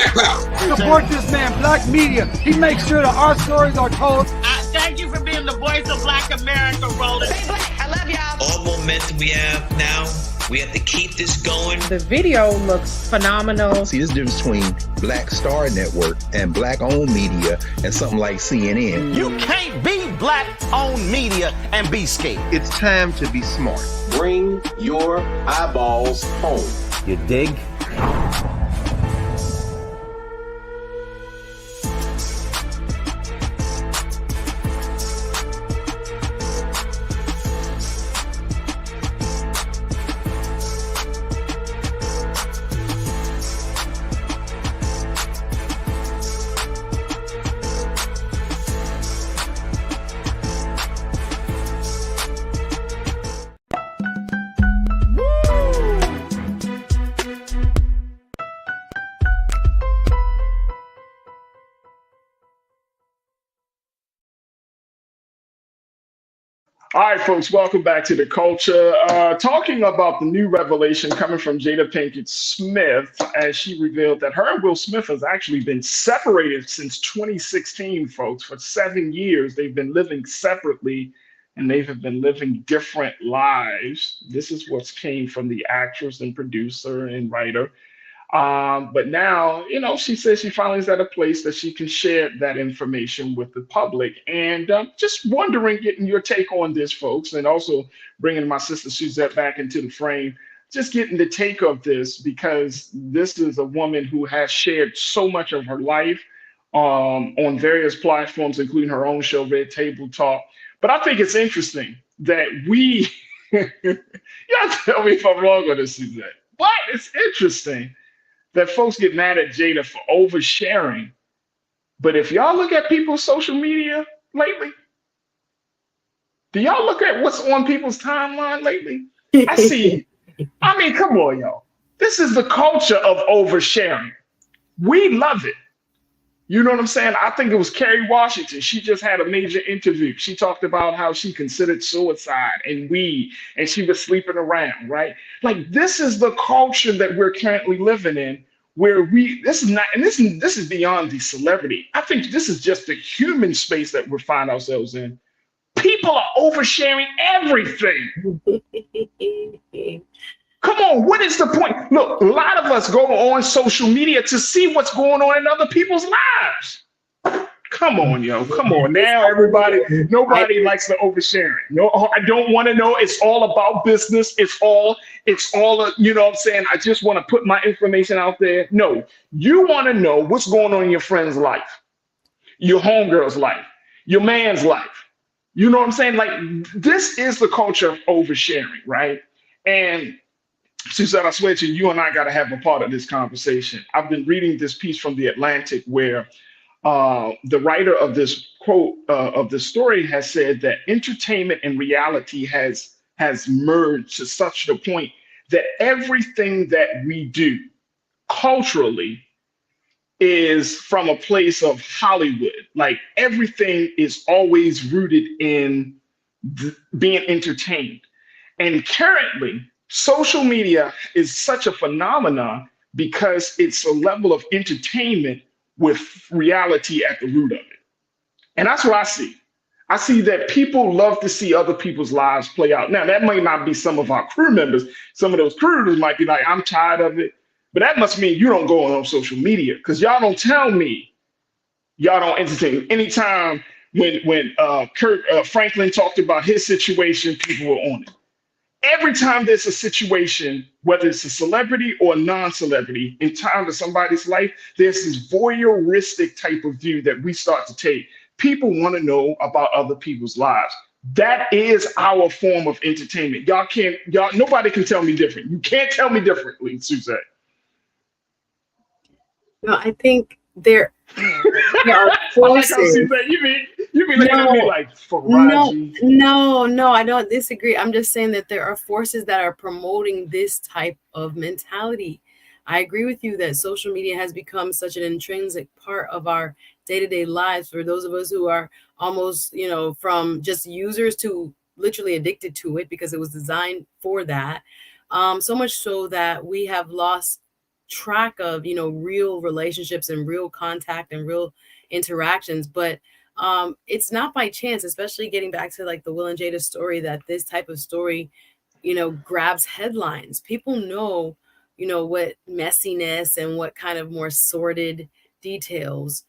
Support this man, Black Media. He makes sure that our stories are told. Thank you for being the voice of Black America, Roland. Stay black. I love y'all. All momentum we have now, We have to keep this going. The video looks phenomenal. See, there's a difference between Black Star Network and Black-owned media and something like CNN. You can't be Black-owned media and be scared. It's time to be smart. Bring your eyeballs home. You dig? All right, folks, welcome back to The Culture. Talking about the new revelation coming from Jada Pinkett Smith, as she revealed that her and Will Smith has actually been separated since 2016, folks. For 7 years, they've been living separately, and they have been living different lives. This is what came from the actress and producer and writer. But now, she says she finally is at a place that she can share that information with the public. And just wondering, getting your take on this, folks, and also bringing my sister Suzette back into the frame, just getting the take of this, because this is a woman who has shared so much of her life on various platforms, including her own show, Red Table Talk. But I think it's interesting that we, y'all tell me if I'm wrong on this, Suzette, but it's interesting that folks get mad at Jada for oversharing. But if y'all look at people's social media lately, do y'all look at what's on people's timeline lately? I mean, come on, y'all. This is the culture of oversharing. We love it. You know what I'm saying? I think it was Kerry Washington. She just had a major interview. She talked about how she considered suicide and weed, and she was sleeping around, right? Like, this is the culture that we're currently living in, where this is beyond the celebrity. I think this is just the human space that we find ourselves in. People are oversharing everything. Come on, what is the point? Look, a lot of us go on social media to see what's going on in other people's lives. Come on, yo. Come on. Now nobody likes the oversharing. No, I don't want to know. It's all about business. It's all, you know what I'm saying? I just want to put my information out there. No, you want to know what's going on in your friend's life, your homegirl's life, your man's life. You know what I'm saying? Like, this is the culture of oversharing, right? And Suzette, I swear to you, you and I got to have a part of this conversation. I've been reading this piece from The Atlantic where the writer of this quote of the story has said that entertainment and reality has merged to such a point that everything that we do culturally is from a place of Hollywood. Like, everything is always rooted in being entertained. And currently, social media is such a phenomenon because it's a level of entertainment with reality at the root of it. And that's what I see. I see that people love to see other people's lives play out. Now, that might not be some of our crew members. Some of those crew members might be like, I'm tired of it. But that must mean you don't go on social media, because y'all don't tell me y'all don't entertain. Anytime when Kurt Franklin talked about his situation, people were on it. Every time there's a situation, whether it's a celebrity or a non-celebrity, in time of somebody's life, there's this voyeuristic type of view that we start to take. People want to know about other people's lives. That is our form of entertainment. Nobody can tell me different. You can't tell me differently, Suzette. No, I think there are forces. You mean looking at me like Farajii? No, I don't disagree. I'm just saying that there are forces that are promoting this type of mentality. I agree with you that social media has become such an intrinsic part of our day-to-day lives for those of us who are almost, from just users to literally addicted to it because it was designed for that. So much so that we have lost track of, real relationships and real contact and real interactions. But it's not by chance, especially getting back to like the Will and Jada story, that this type of story, grabs headlines. People know, what messiness and what kind of more sordid details,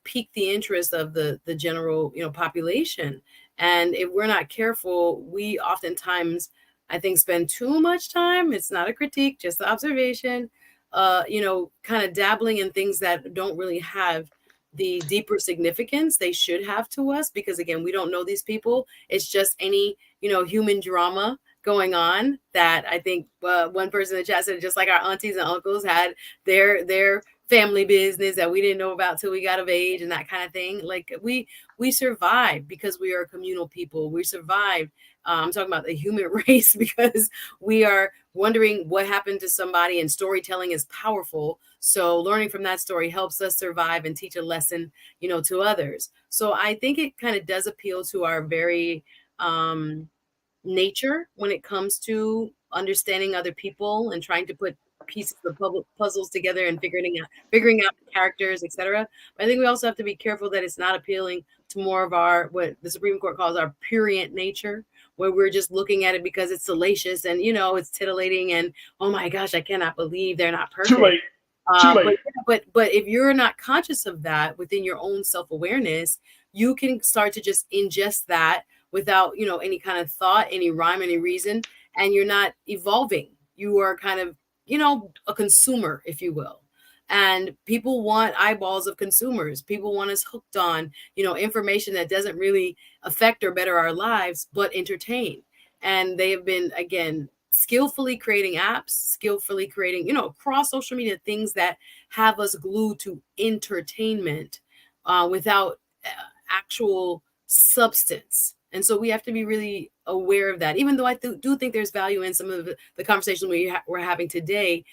pique the interest of the general, population. And if we're not careful, we oftentimes, I think, spend too much time. It's not a critique, just an observation, kind of dabbling in things that don't really have the deeper significance they should have to us, because again, we don't know these people. It's just any, human drama going on that I think one person in the chat said, just like our aunties and uncles had their family business that we didn't know about till we got of age and that kind of thing. Like we survived because we are communal people. We survived. I'm talking about the human race because we are wondering what happened to somebody, and storytelling is powerful. So learning from that story helps us survive and teach a lesson, to others. So I think it kind of does appeal to our very nature when it comes to understanding other people and trying to put pieces of public puzzles together and figuring out the characters, etc. But I think we also have to be careful that it's not appealing to more of our, what the Supreme Court calls our prurient nature, where we're just looking at it because it's salacious and it's titillating and, oh my gosh, I cannot believe they're not perfect. Too late. But if you're not conscious of that within your own self-awareness, you can start to just ingest that without any kind of thought, any rhyme, any reason, and you're not evolving. You are kind of a consumer, if you will. And people want eyeballs of consumers. People want us hooked on, information that doesn't really affect or better our lives, but entertain. And they have been, again, skillfully creating apps, skillfully creating, across social media, things that have us glued to entertainment without actual substance. And so we have to be really aware of that, even though I do think there's value in some of the conversation we're having today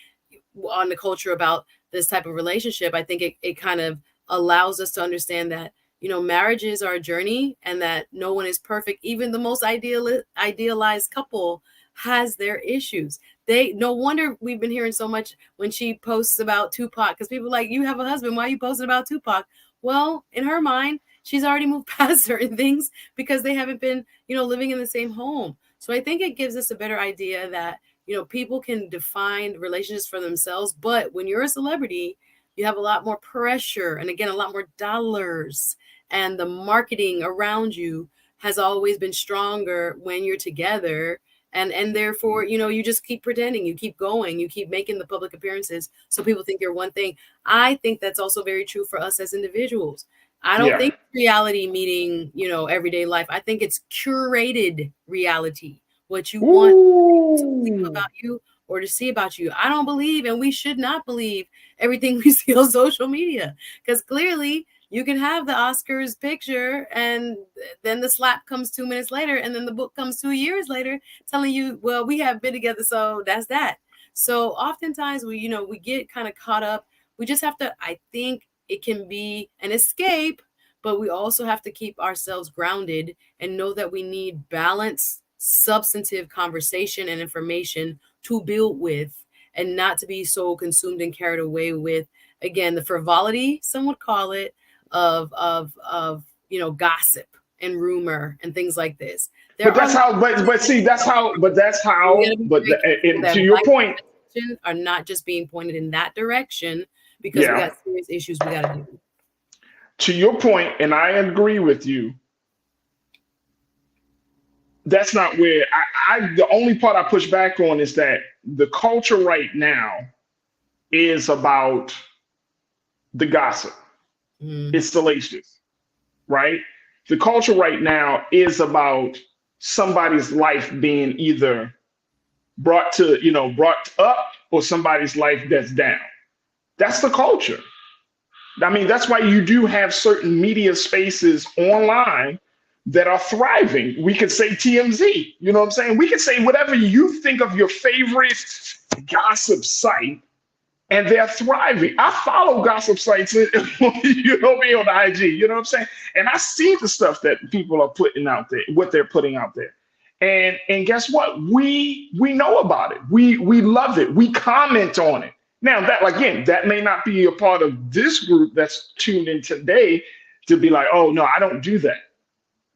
on the culture about this type of relationship. I think it kind of allows us to understand that, marriages are a journey and that no one is perfect. Even the most idealized couple has their issues. No wonder we've been hearing so much when she posts about Tupac, because people are like, you have a husband, why are you posting about Tupac? Well, in her mind, she's already moved past certain things because they haven't been, living in the same home. So I think it gives us a better idea that, people can define relationships for themselves. But when you're a celebrity, you have a lot more pressure and, again, a lot more dollars. And the marketing around you has always been stronger when you're together. And therefore, you just keep pretending, you keep going, you keep making the public appearances so people think you're one thing. I think that's also very true for us as individuals. I don't think reality meaning, everyday life. I think it's curated reality, what you want to believe about you or to see about you. I don't believe, and we should not believe everything we see on social media, because clearly you can have the Oscars picture and then the slap comes 2 minutes later, and then the book comes 2 years later telling you, well, we have been together, so that's that. So oftentimes we get kind of caught up. We just have to, I think it can be an escape, but we also have to keep ourselves grounded and know that we need balanced, substantive conversation and information to build with, and not to be so consumed and carried away with, again, the frivolity, some would call it, of gossip and to your point, are not just being pointed in that direction, because we got serious issues we got to do. To your point, and I agree with you, that's not where the only part I push back on is that the culture right now is about the gossip. It's salacious, right? The culture right now is about somebody's life being either brought up or somebody's life that's down. That's the culture. I mean, that's why you do have certain media spaces online that are thriving. We could say TMZ, you know what I'm saying? We could say whatever you think of your favorite gossip site, and they're thriving. I follow gossip sites, me on the IG, you know what I'm saying? And I see the stuff that people are putting out there, what they're putting out there. And guess what? We know about it. We love it. We comment on it. Now, that may not be a part of this group that's tuned in today to be like, oh, no, I don't do that.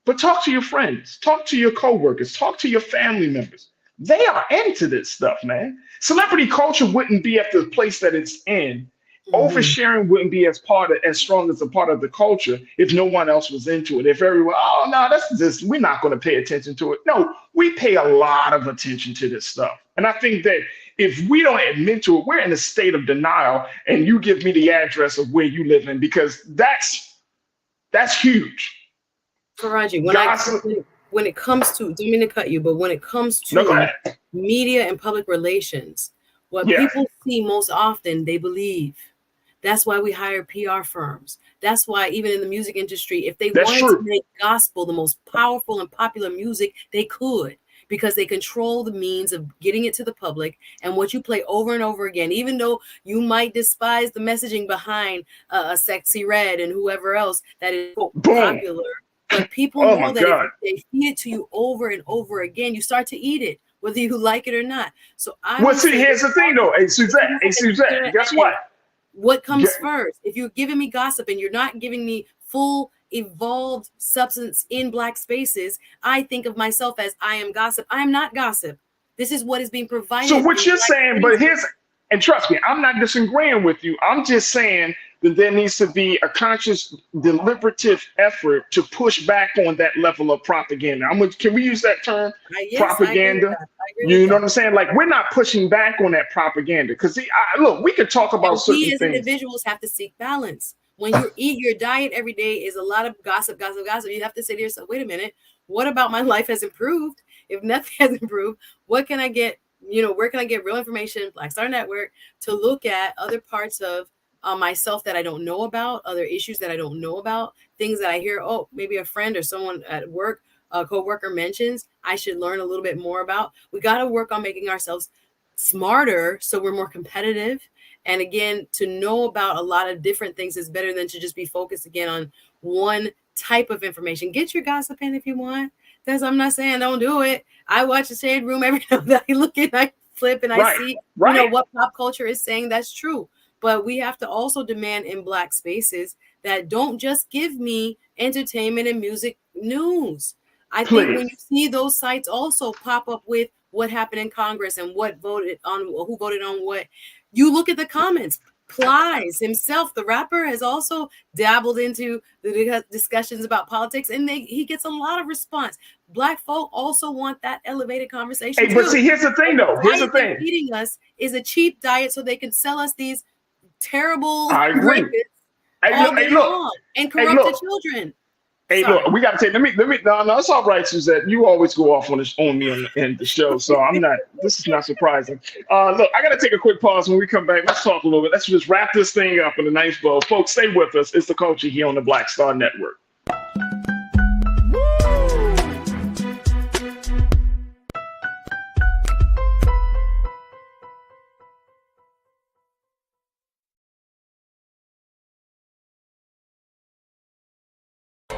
But talk to your friends, talk to your coworkers, talk to your family members. they are into this stuff, man. Celebrity culture wouldn't be at the place that it's in. Oversharing wouldn't be as strong as a part of the culture if no one else was into it. If everyone, oh no, that's just, we're not going to pay attention to it. No, we pay a lot of attention to this stuff. And I think that if we don't admit to it, we're in a state of denial, and you give me the address of where you live in, because that's huge. Farajii, when it comes to, don't mean to cut you, but when it comes to media and public relations, what people see most often, they believe. That's why we hire PR firms. That's why even in the music industry, if they wanted to make gospel the most powerful and popular music, they could, because they control the means of getting it to the public. And what you play over and over again, even though you might despise the messaging behind a Sexy Red and whoever else that is popular, but people know that if they feed it to you over and over again, you start to eat it, whether you like it or not. So here's the thing though. Hey, Suzette, guess what? What comes first? If you're giving me gossip and you're not giving me full evolved substance in Black spaces, I think of myself as I am gossip. I am not gossip. This is what is being provided. So what you're saying, but and trust me, I'm not disagreeing with you. I'm just saying that there needs to be a conscious, deliberative effort to push back on that level of propaganda. Can we use that term? Yes, propaganda. You know what I'm saying? Like, we're not pushing back on that propaganda, because look, we could talk about certain things. We as individuals have to seek balance. When you eat your diet every day is a lot of gossip. You have to say to yourself, wait a minute, what about my life has improved? If nothing has improved, what can I get? Where can I get real information, Black Star Network, to look at other parts of myself that I don't know about, other issues that I don't know about, things that I hear, maybe a friend or someone at work, a coworker mentions, I should learn a little bit more about. We got to work on making ourselves smarter so we're more competitive. And again, to know about a lot of different things is better than to just be focused again on one type of information. Get your gossip in if you want. I'm not saying don't do it. I watch the Shade Room every time that I look and I flip and I see what pop culture is saying. That's true. But we have to also demand in Black spaces that don't just give me entertainment and music news. I think when you see those sites also pop up with what happened in Congress and who voted on what, you look at the comments. Plies himself, the rapper, has also dabbled into the discussions about politics, and he gets a lot of response. Black folk also want that elevated conversation. But see, here's the thing, though. Here's the thing. Feeding us is a cheap diet, so they can sell us these terrible rapists all day long and corrupt the children. Hey, look, we got to take. Let me. No, it's all right, Suzette. You always go off on me in the show, so I'm not. This is not surprising. Look, I got to take a quick pause. When we come back, let's talk a little bit. Let's just wrap this thing up in a nice bow, folks. Stay with us. It's the culture here on the Black Star Network.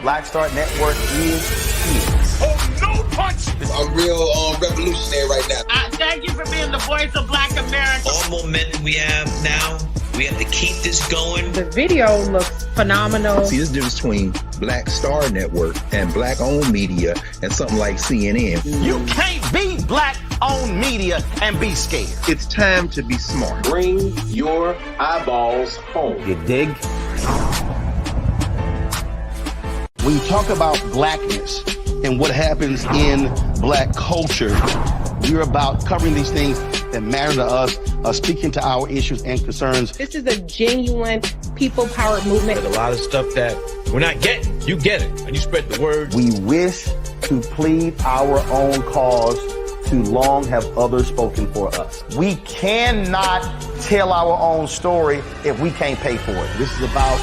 Black Star Network is here. Oh, no punch! I'm real revolutionary right now. Thank you for being the voice of Black America. All momentum we have now, we have to keep this going. The video looks phenomenal. See, this difference between Black Star Network and Black-owned media and something like CNN. You can't be Black-owned media and be scared. It's time to be smart. Bring your eyeballs home. You dig? When you talk about Blackness and what happens in Black culture, we're about covering these things that matter to us, speaking to our issues and concerns. This is a genuine people-powered movement. There's a lot of stuff that we're not getting. You get it, and you spread the word. We wish to plead our own cause. Too long have others spoken for us. We cannot tell our own story if we can't pay for it. This is about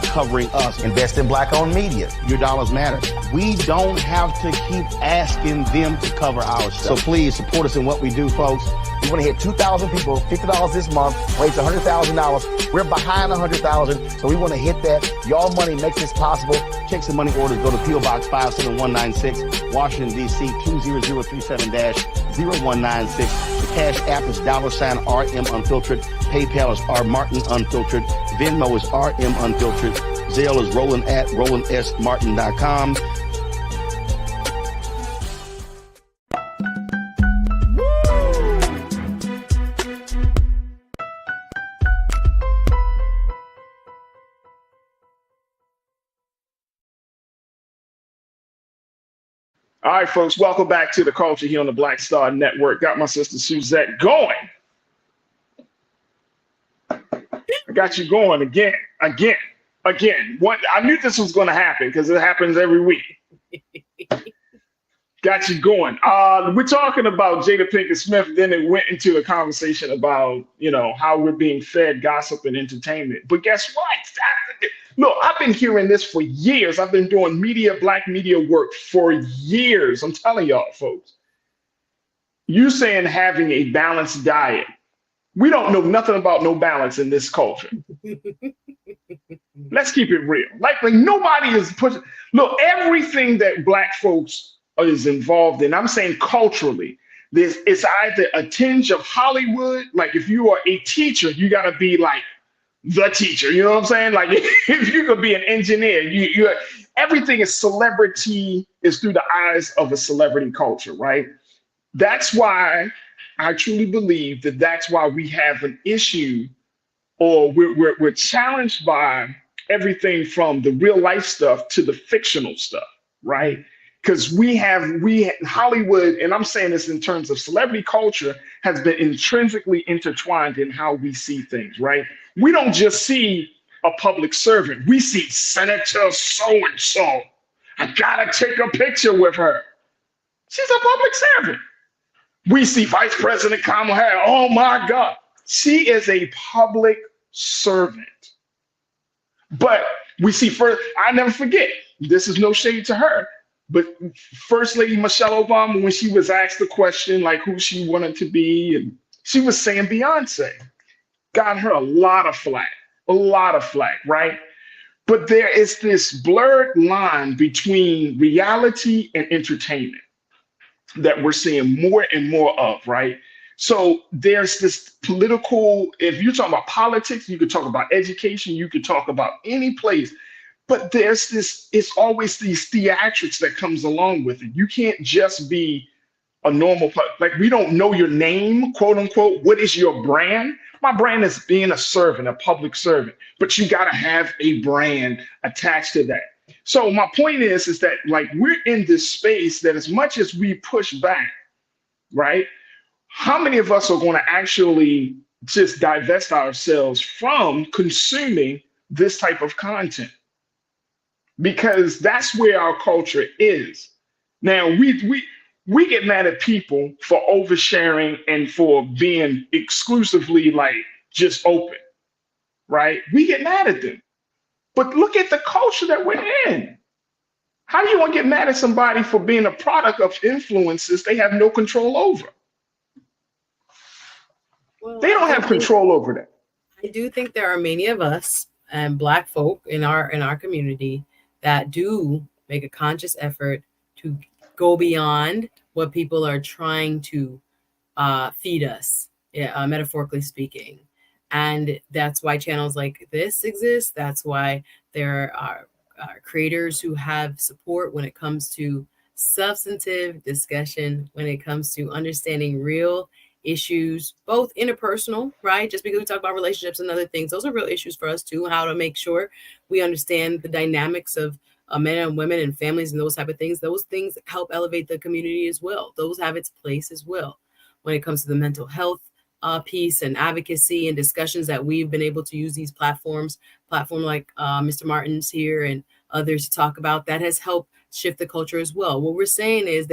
covering us. Invest in Black-owned media. Your dollars matter. We don't have to keep asking them to cover our stuff. So please support us in what we do, folks. We want to hit 2,000 people, $50 this month, raise $100,000. We're behind 100,000, so we want to hit that. Y'all money makes this possible. Check some money orders. Go to P.O. Box 57196, Washington, D.C. 20037-0196. The Cash App is $RM Unfiltered. PayPal is R Martin Unfiltered. Venmo is RM Unfiltered. Zelle is RolandSMartin.com. All right, folks, welcome back to the culture here on the Black Star Network. Got my sister Suzette going. I got you going again. One, I knew this was going to happen because it happens every week. Got you going. We're talking about Jada Pinkett Smith. Then it went into a conversation about, how we're being fed gossip and entertainment. But guess what? Look, I've been hearing this for years. I've been doing black media work for years. I'm telling y'all, folks. You saying having a balanced diet. We don't know nothing about no balance in this culture. Let's keep it real. Like nobody is pushing. Look, everything that black folks is involved in, I'm saying culturally, it's either a tinge of Hollywood. Like if you are a teacher, you got to be like the teacher. You know what I'm saying? Like if you could be an engineer, you everything is celebrity, is through the eyes of a celebrity culture, right? That's why I truly believe that's why we have an issue, or we're challenged by everything from the real life stuff to the fictional stuff, right? Because we Hollywood, and I'm saying this in terms of celebrity culture, has been intrinsically intertwined in how we see things, right? We don't just see a public servant. We see Senator so-and-so. I gotta take a picture with her. She's a public servant. We see Vice President Kamala Harris. Oh my God. She is a public servant. But we see first, I never forget, this is no shade to her, but First Lady Michelle Obama, when she was asked the question, like who she wanted to be, and she was saying Beyonce. Got her a lot of flack, right? But there is this blurred line between reality and entertainment that we're seeing more and more of, right? So there's this political, if you're talking about politics, you could talk about education, you could talk about any place, but there's this, it's always these theatrics that comes along with it. You can't just be a normal, like we don't know your name, quote unquote. What is your brand? My brand is being a servant, a public servant, but you gotta have a brand attached to that. So my point is that like we're in this space that as much as we push back, right? How many of us are going to actually just divest ourselves from consuming this type of content? Because that's where our culture is. Now we get mad at people for oversharing and for being exclusively like just open, right? We get mad at them. But look at the culture that we're in. How do you want to get mad at somebody for being a product of influences they have no control over? Well, they don't have control over that. I do think there are many of us and Black folk in our community that do make a conscious effort to go beyond what people are trying to feed us, metaphorically speaking. And that's why channels like this exist. That's why there are creators who have support when it comes to substantive discussion, when it comes to understanding real issues, both interpersonal, right? Just because we talk about relationships and other things, those are real issues for us too. How to make sure we understand the dynamics of men and women and families and those type of things. Those things help elevate the community as well. Those have its place as well. When it comes to the mental health piece and advocacy and discussions that we've been able to use these platform like Mr. Martin's here and others to talk about, that has helped shift the culture as well. What we're saying is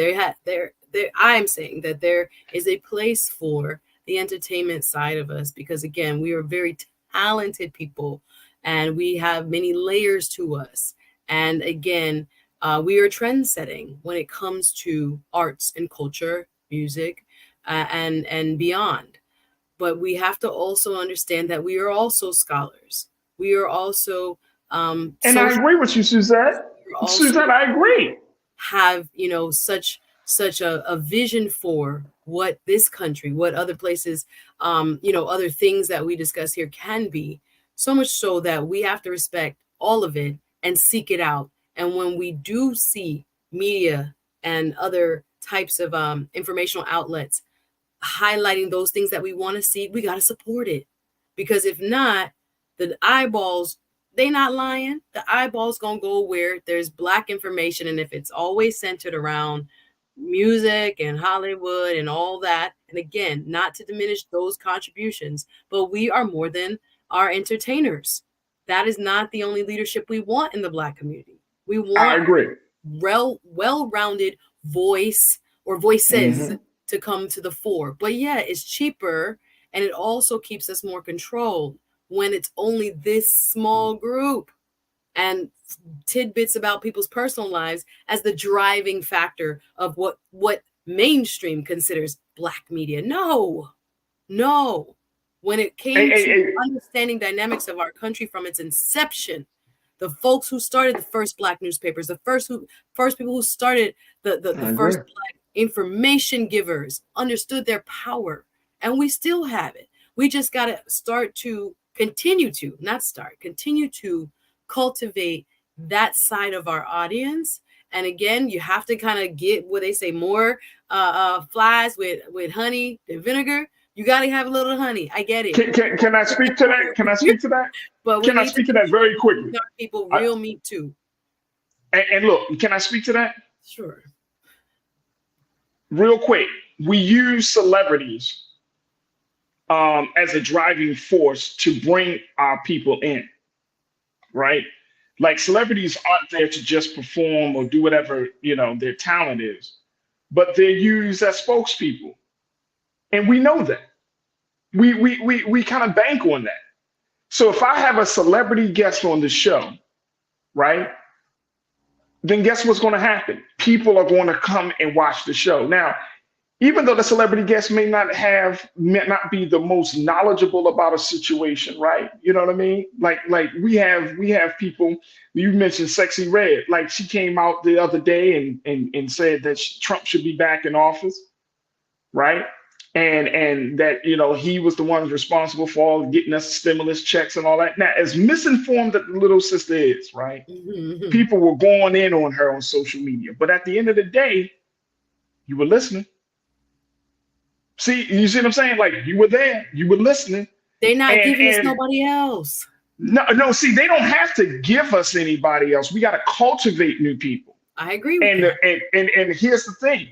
I'm saying that there is a place for the entertainment side of us, because again, we are very talented people and we have many layers to us. And again, we are trend setting when it comes to arts and culture, music, and beyond. But we have to also understand that we are also scholars. We are also and I agree with you, Suzette. Suzette, I agree. Have such a vision for what this country, what other places, other things that we discuss here can be, so much so that we have to respect all of it and seek it out. And when we do see media and other types of informational outlets highlighting those things that we want to see, we got to support it. Because if not, the eyeballs, they not lying. The eyeballs gonna go where there's Black information. And if it's always centered around music and Hollywood and all that. And again, not to diminish those contributions, but we are more than our entertainers. That is not the only leadership we want in the Black community. We want I agree. well-rounded voice or voices to come to the fore. But yeah, it's cheaper, and it also keeps us more controlled when it's only this small group and tidbits about people's personal lives as the driving factor of what mainstream considers Black media. No. When it came to understanding dynamics of our country from its inception, the folks who started the first Black newspapers, the first people who started the first Black information givers understood their power, and we still have it. We just got to continue to cultivate that side of our audience. And again, you have to kind of get what they say, more flies with honey than vinegar. You got to have a little honey. I get it. Can I speak to that? Can I speak to that? But can I speak to that very quickly? People real meat too. And look, can I speak to that? Sure. Real quick, we use celebrities as a driving force to bring our people in, right? Like, celebrities aren't there to just perform or do whatever, their talent is, but they're used as spokespeople. And we know that. We kind of bank on that. So if I have a celebrity guest on the show, right, then guess what's going to happen? People are going to come and watch the show. Now, even though the celebrity guest may not be the most knowledgeable about a situation, right? You know what I mean? Like we have people. You mentioned Sexy Red. Like, she came out the other day and said that Trump should be back in office, right? And that, he was the one responsible for all getting us stimulus checks and all that. Now, as misinformed that the little sister is, right? People were going in on her on social media. But at the end of the day, you were listening. See, you see what I'm saying? Like, you were there, you were listening. They're not giving us nobody else. No, see, they don't have to give us anybody else. We got to cultivate new people. I agree with that. And here's the thing.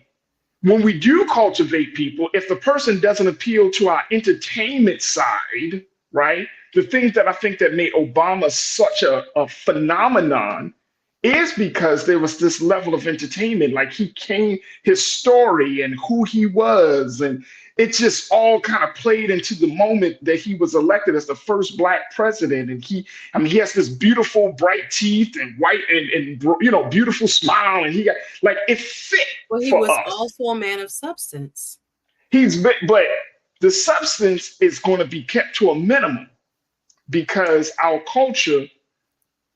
When we do cultivate people, if the person doesn't appeal to our entertainment side, right? The things that I think that made Obama such a phenomenon is because there was this level of entertainment. Like, his story and who he was, and it just all kind of played into the moment that he was elected as the first Black president. And he has this beautiful bright teeth and white and beautiful smile, and he got, like, it fit. Well, he was also a man of substance. But the substance is going to be kept to a minimum, because our culture,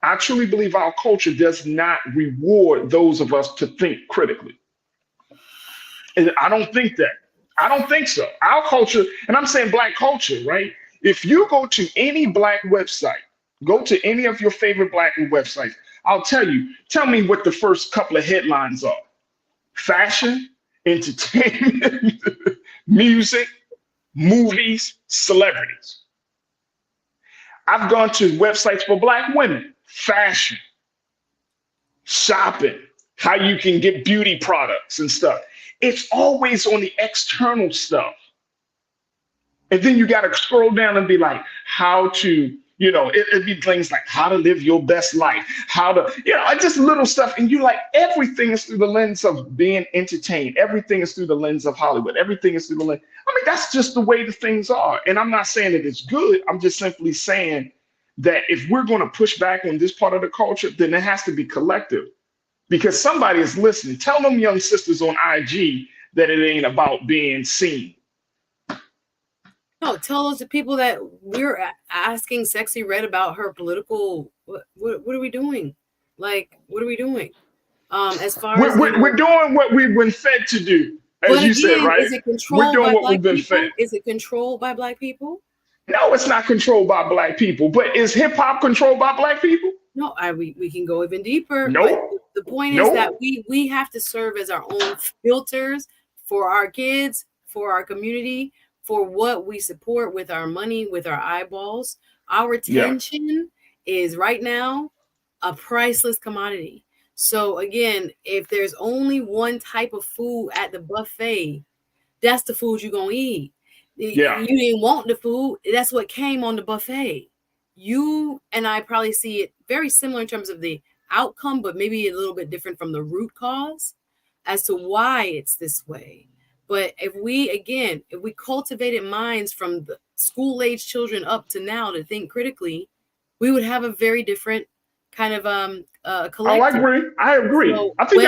I truly believe our culture does not reward those of us to think critically. And I don't think that. I don't think so. Our culture, and I'm saying Black culture, right? If you go to any Black website, go to any of your favorite Black websites, I'll tell me what the first couple of headlines are. Fashion, entertainment, music, movies, celebrities. I've gone to websites for Black women, fashion, shopping, how you can get beauty products and stuff. It's always on the external stuff. And then you got to scroll down and be like, how to, it'd be things like how to live your best life, how to, just little stuff. And you like, everything is through the lens of being entertained. Everything is through the lens of Hollywood. Everything is through the lens. That's just the way the things are. And I'm not saying that it's good. I'm just simply saying that if we're going to push back on this part of the culture, then it has to be collective, because somebody is listening. Tell them young sisters on IG that it ain't about being seen. No, tell us the people that we're asking Sexy Red about her political. What are we doing? Like, what are we doing? As far as we're doing what we've been fed to do, as you said, right? Is it controlled by Black people? Is it controlled by Black people? No, it's not controlled by Black people. But is hip hop controlled by Black people? No, we can go even deeper. No. The point is that we have to serve as our own filters for our kids, for our community, for what we support with our money, with our eyeballs. Our attention is right now a priceless commodity. So again, if there's only one type of food at the buffet, that's the food you're going to eat. Yeah. You didn't want the food. That's what came on the buffet. You and I probably see it very similar in terms of the outcome, but maybe a little bit different from the root cause as to why it's this way. But if we cultivated minds from the school-age children up to now to think critically, we would have a very different kind of collective. I agree. So I think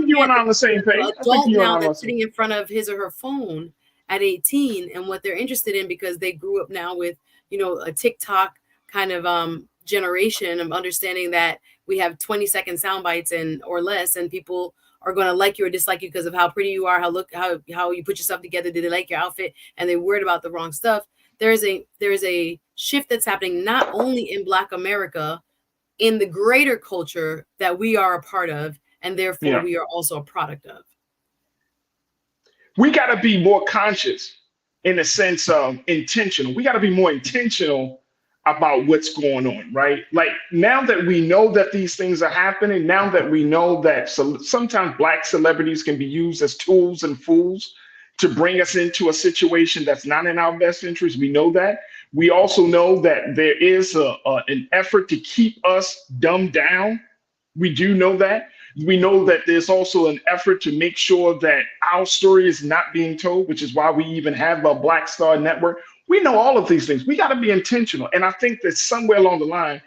you and I are on the same page. Adult now that's sitting in front of his or her phone at 18 and what they're interested in because they grew up now with, a TikTok kind of generation of understanding that we have 20-second sound bites or less, and people are going to like you or dislike you because of how pretty you are, how you put yourself together. Did they like your outfit? And they're worried about the wrong stuff. There is a shift that's happening not only in Black America, in the greater culture that we are a part of, and therefore we are also a product of. We got to be more conscious in the sense of intentional. We got to be more intentional about what's going on, right? Like now that we know that these things are happening, now that we know that sometimes Black celebrities can be used as tools and fools to bring us into a situation that's not in our best interest. We know that. We also know that there is an effort to keep us dumbed down. We do know that. We know that there's also an effort to make sure that our story is not being told, which is why we even have a Black Star Network. We know all of these things. We got to be intentional. And I think that somewhere along the line,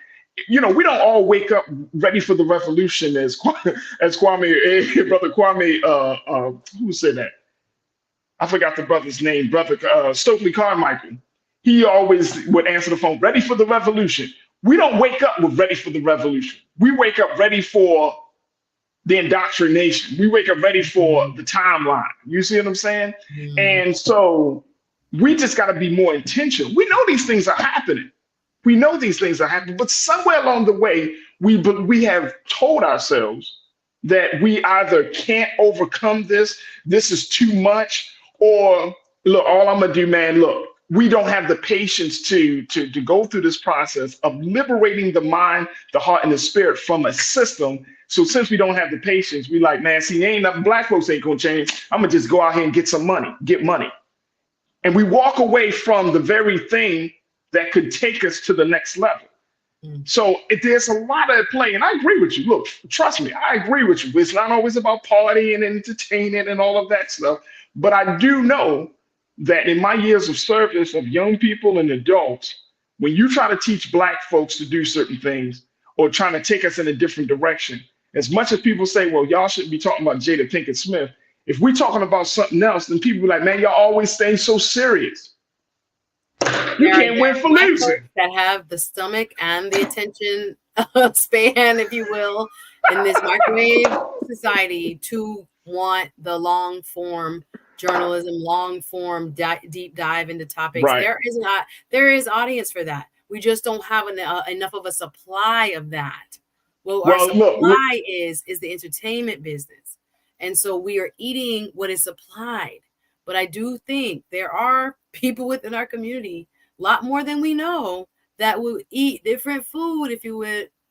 we don't all wake up ready for the revolution as Kwame, brother Kwame, who said that? I forgot the brother's name, brother Stokely Carmichael. He always would answer the phone, ready for the revolution. We don't wake up with ready for the revolution. We wake up ready for the indoctrination. We wake up ready for the timeline. You see what I'm saying? Mm-hmm. And so we just got to be more intentional. We know these things are happening. But somewhere along the way, we have told ourselves that we either can't overcome this is too much, or look, all I'm gonna do, man, look, we don't have the patience to go through this process of liberating the mind, the heart, and the spirit from a system. So since we don't have the patience, we like, man, see, ain't nothing Black folks ain't gonna change. I'm gonna just go out here and get money. And we walk away from the very thing that could take us to the next level. So there's a lot at play, and I agree with you. Look, trust me, I agree with you. It's not always about partying and entertaining and all of that stuff. But I do know that in my years of service of young people and adults, when you try to teach Black folks to do certain things or trying to take us in a different direction, as much as people say, well, y'all shouldn't be talking about Jada Pinkett Smith, if we're talking about something else, then people be like, man, y'all always stay so serious. You can't win for losing. That have the stomach and the attention span, if you will, in this microwave society to want the long form journalism, long form deep dive into topics. Right. There is audience for that. We just don't have enough of a supply of that. Our supply is the entertainment business, and so we are eating what is supplied. But I do think there are people within our community, a lot more than we know, that will eat different food, if you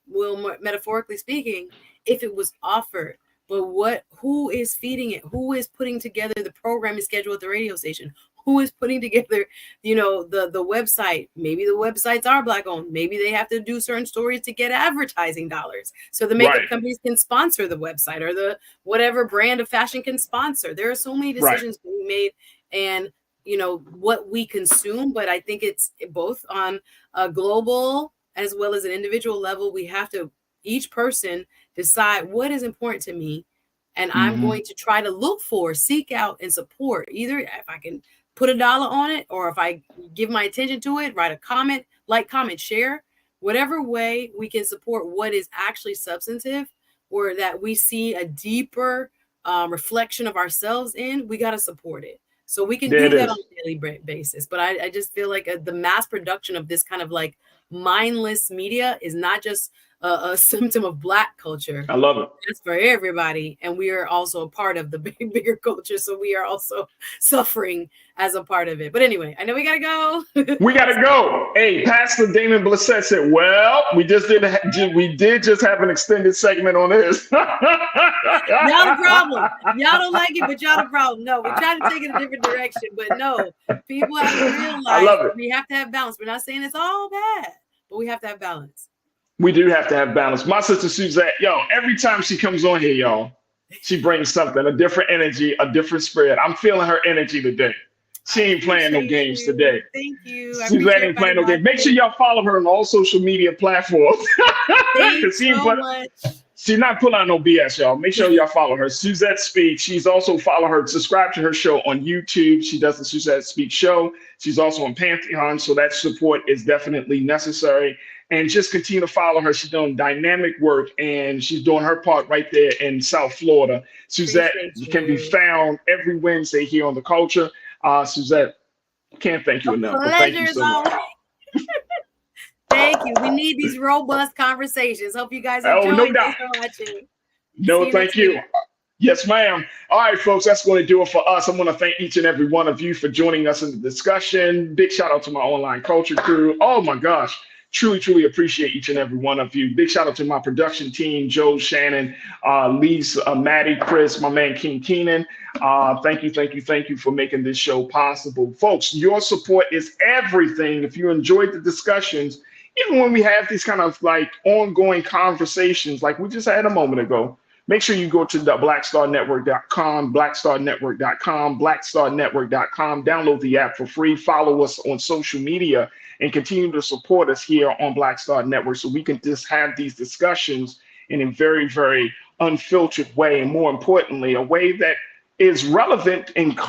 will, metaphorically speaking, if it was offered. But who is feeding it? Who is putting together the programming schedule at the radio station? Who is putting together, the website? Maybe the websites are Black owned. Maybe they have to do certain stories to get advertising dollars. So the makeup companies can sponsor the website, or the whatever brand of fashion can sponsor. There are so many decisions being made, and what we consume. But I think it's both on a global as well as an individual level. We have to, each person, decide what is important to me, and I'm going to try to seek out and support, either if I can put $1 on it, or if I give my attention to it, write a comment, comment, share, whatever way we can support what is actually substantive, or that we see a deeper reflection of ourselves in, we got to support it. So we can do that on a daily basis. But I just feel like the mass production of this kind of like mindless media is not just a symptom of Black culture. I love it. It's for everybody, and we are also a part of the bigger culture, so we are also suffering as a part of it. But anyway, I know we gotta go. We gotta go. Hey, Pastor Damon Blissett said, "Well, we did just have an extended segment on this." Y'all the problem. Y'all don't like it, but y'all the problem. No, we're trying to take it a different direction, but no, people have to realize we have to have balance. We're not saying it's all bad, but we have to have balance. We do have to have balance. My sister Suzette, every time she comes on here, y'all, she brings something, a different energy, a different spirit. I'm feeling her energy today. She ain't playing no games today. Thank you. Suzette ain't playing no games. Make sure y'all follow her on all social media platforms. Thanks so much. She's not pulling out no BS, y'all. Make sure y'all follow her. Suzette Speaks. She's also subscribe to her show on YouTube. She does the Suzette Speaks show. She's also on Pantheon, so that support is definitely necessary. And just continue to follow her. She's doing dynamic work, and she's doing her part right there in South Florida. Suzette can be found every Wednesday here on The Culture. Suzette, can't thank you enough. Thank you so much. Thank you. We need these robust conversations. Hope you guys enjoy. No doubt. Thanks for watching. No, thank you. Yes, ma'am. All right, folks, that's going to do it for us. I'm going to thank each and every one of you for joining us in the discussion. Big shout out to my online culture crew. Oh my gosh. Truly, truly appreciate each and every one of you. Big shout out to my production team, Joe, Shannon, Lisa, Maddie, Chris, my man, King Keenan. Thank you for making this show possible. Folks, your support is everything. If you enjoyed the discussions, even when we have these kind of like ongoing conversations like we just had a moment ago, make sure you go to the blackstarnetwork.com, blackstarnetwork.com, download the app for free, follow us on social media, and continue to support us here on Black Star Network so we can just have these discussions in a very, very unfiltered way, and more importantly, a way that is relevant and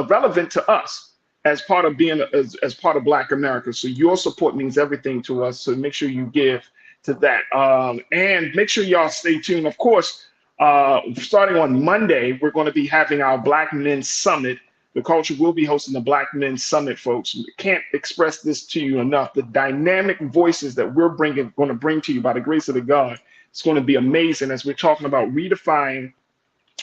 relevant to us as part of being as part of Black America. So your support means everything to us. So make sure you give to that, and make sure y'all stay tuned. Of course, starting on Monday, we're going to be having our Black Men Summit. The Culture will be hosting the Black Men Summit, folks. We can't express this to you enough. The dynamic voices that we're going to bring to you by the grace of the God, it's going to be amazing as we're talking about redefining,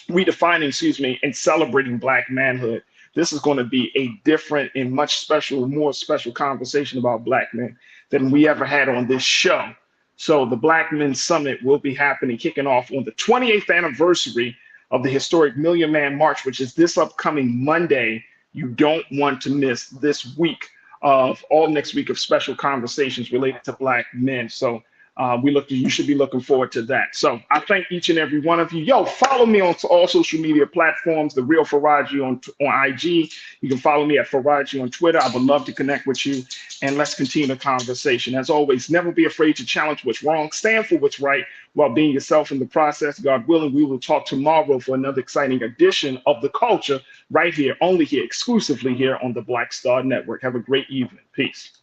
and celebrating Black manhood. This is going to be a different and much more special conversation about Black men than we ever had on this show. So the Black Men Summit will be kicking off on the 28th anniversary of the historic Million Man March, which is this upcoming Monday. You don't want to miss this week of all next week of special conversations related to Black men. So you should be looking forward to that. So I thank each and every one of you. Follow me on all social media platforms, The Real Farajii on IG. You can follow me at Farajii on Twitter. I would love to connect with you, and let's continue the conversation. As always, never be afraid to challenge what's wrong, stand for what's right while being yourself in the process. God willing, we will talk tomorrow for another exciting edition of The Culture right here, only here, exclusively here on the Black Star Network. Have a great evening. Peace.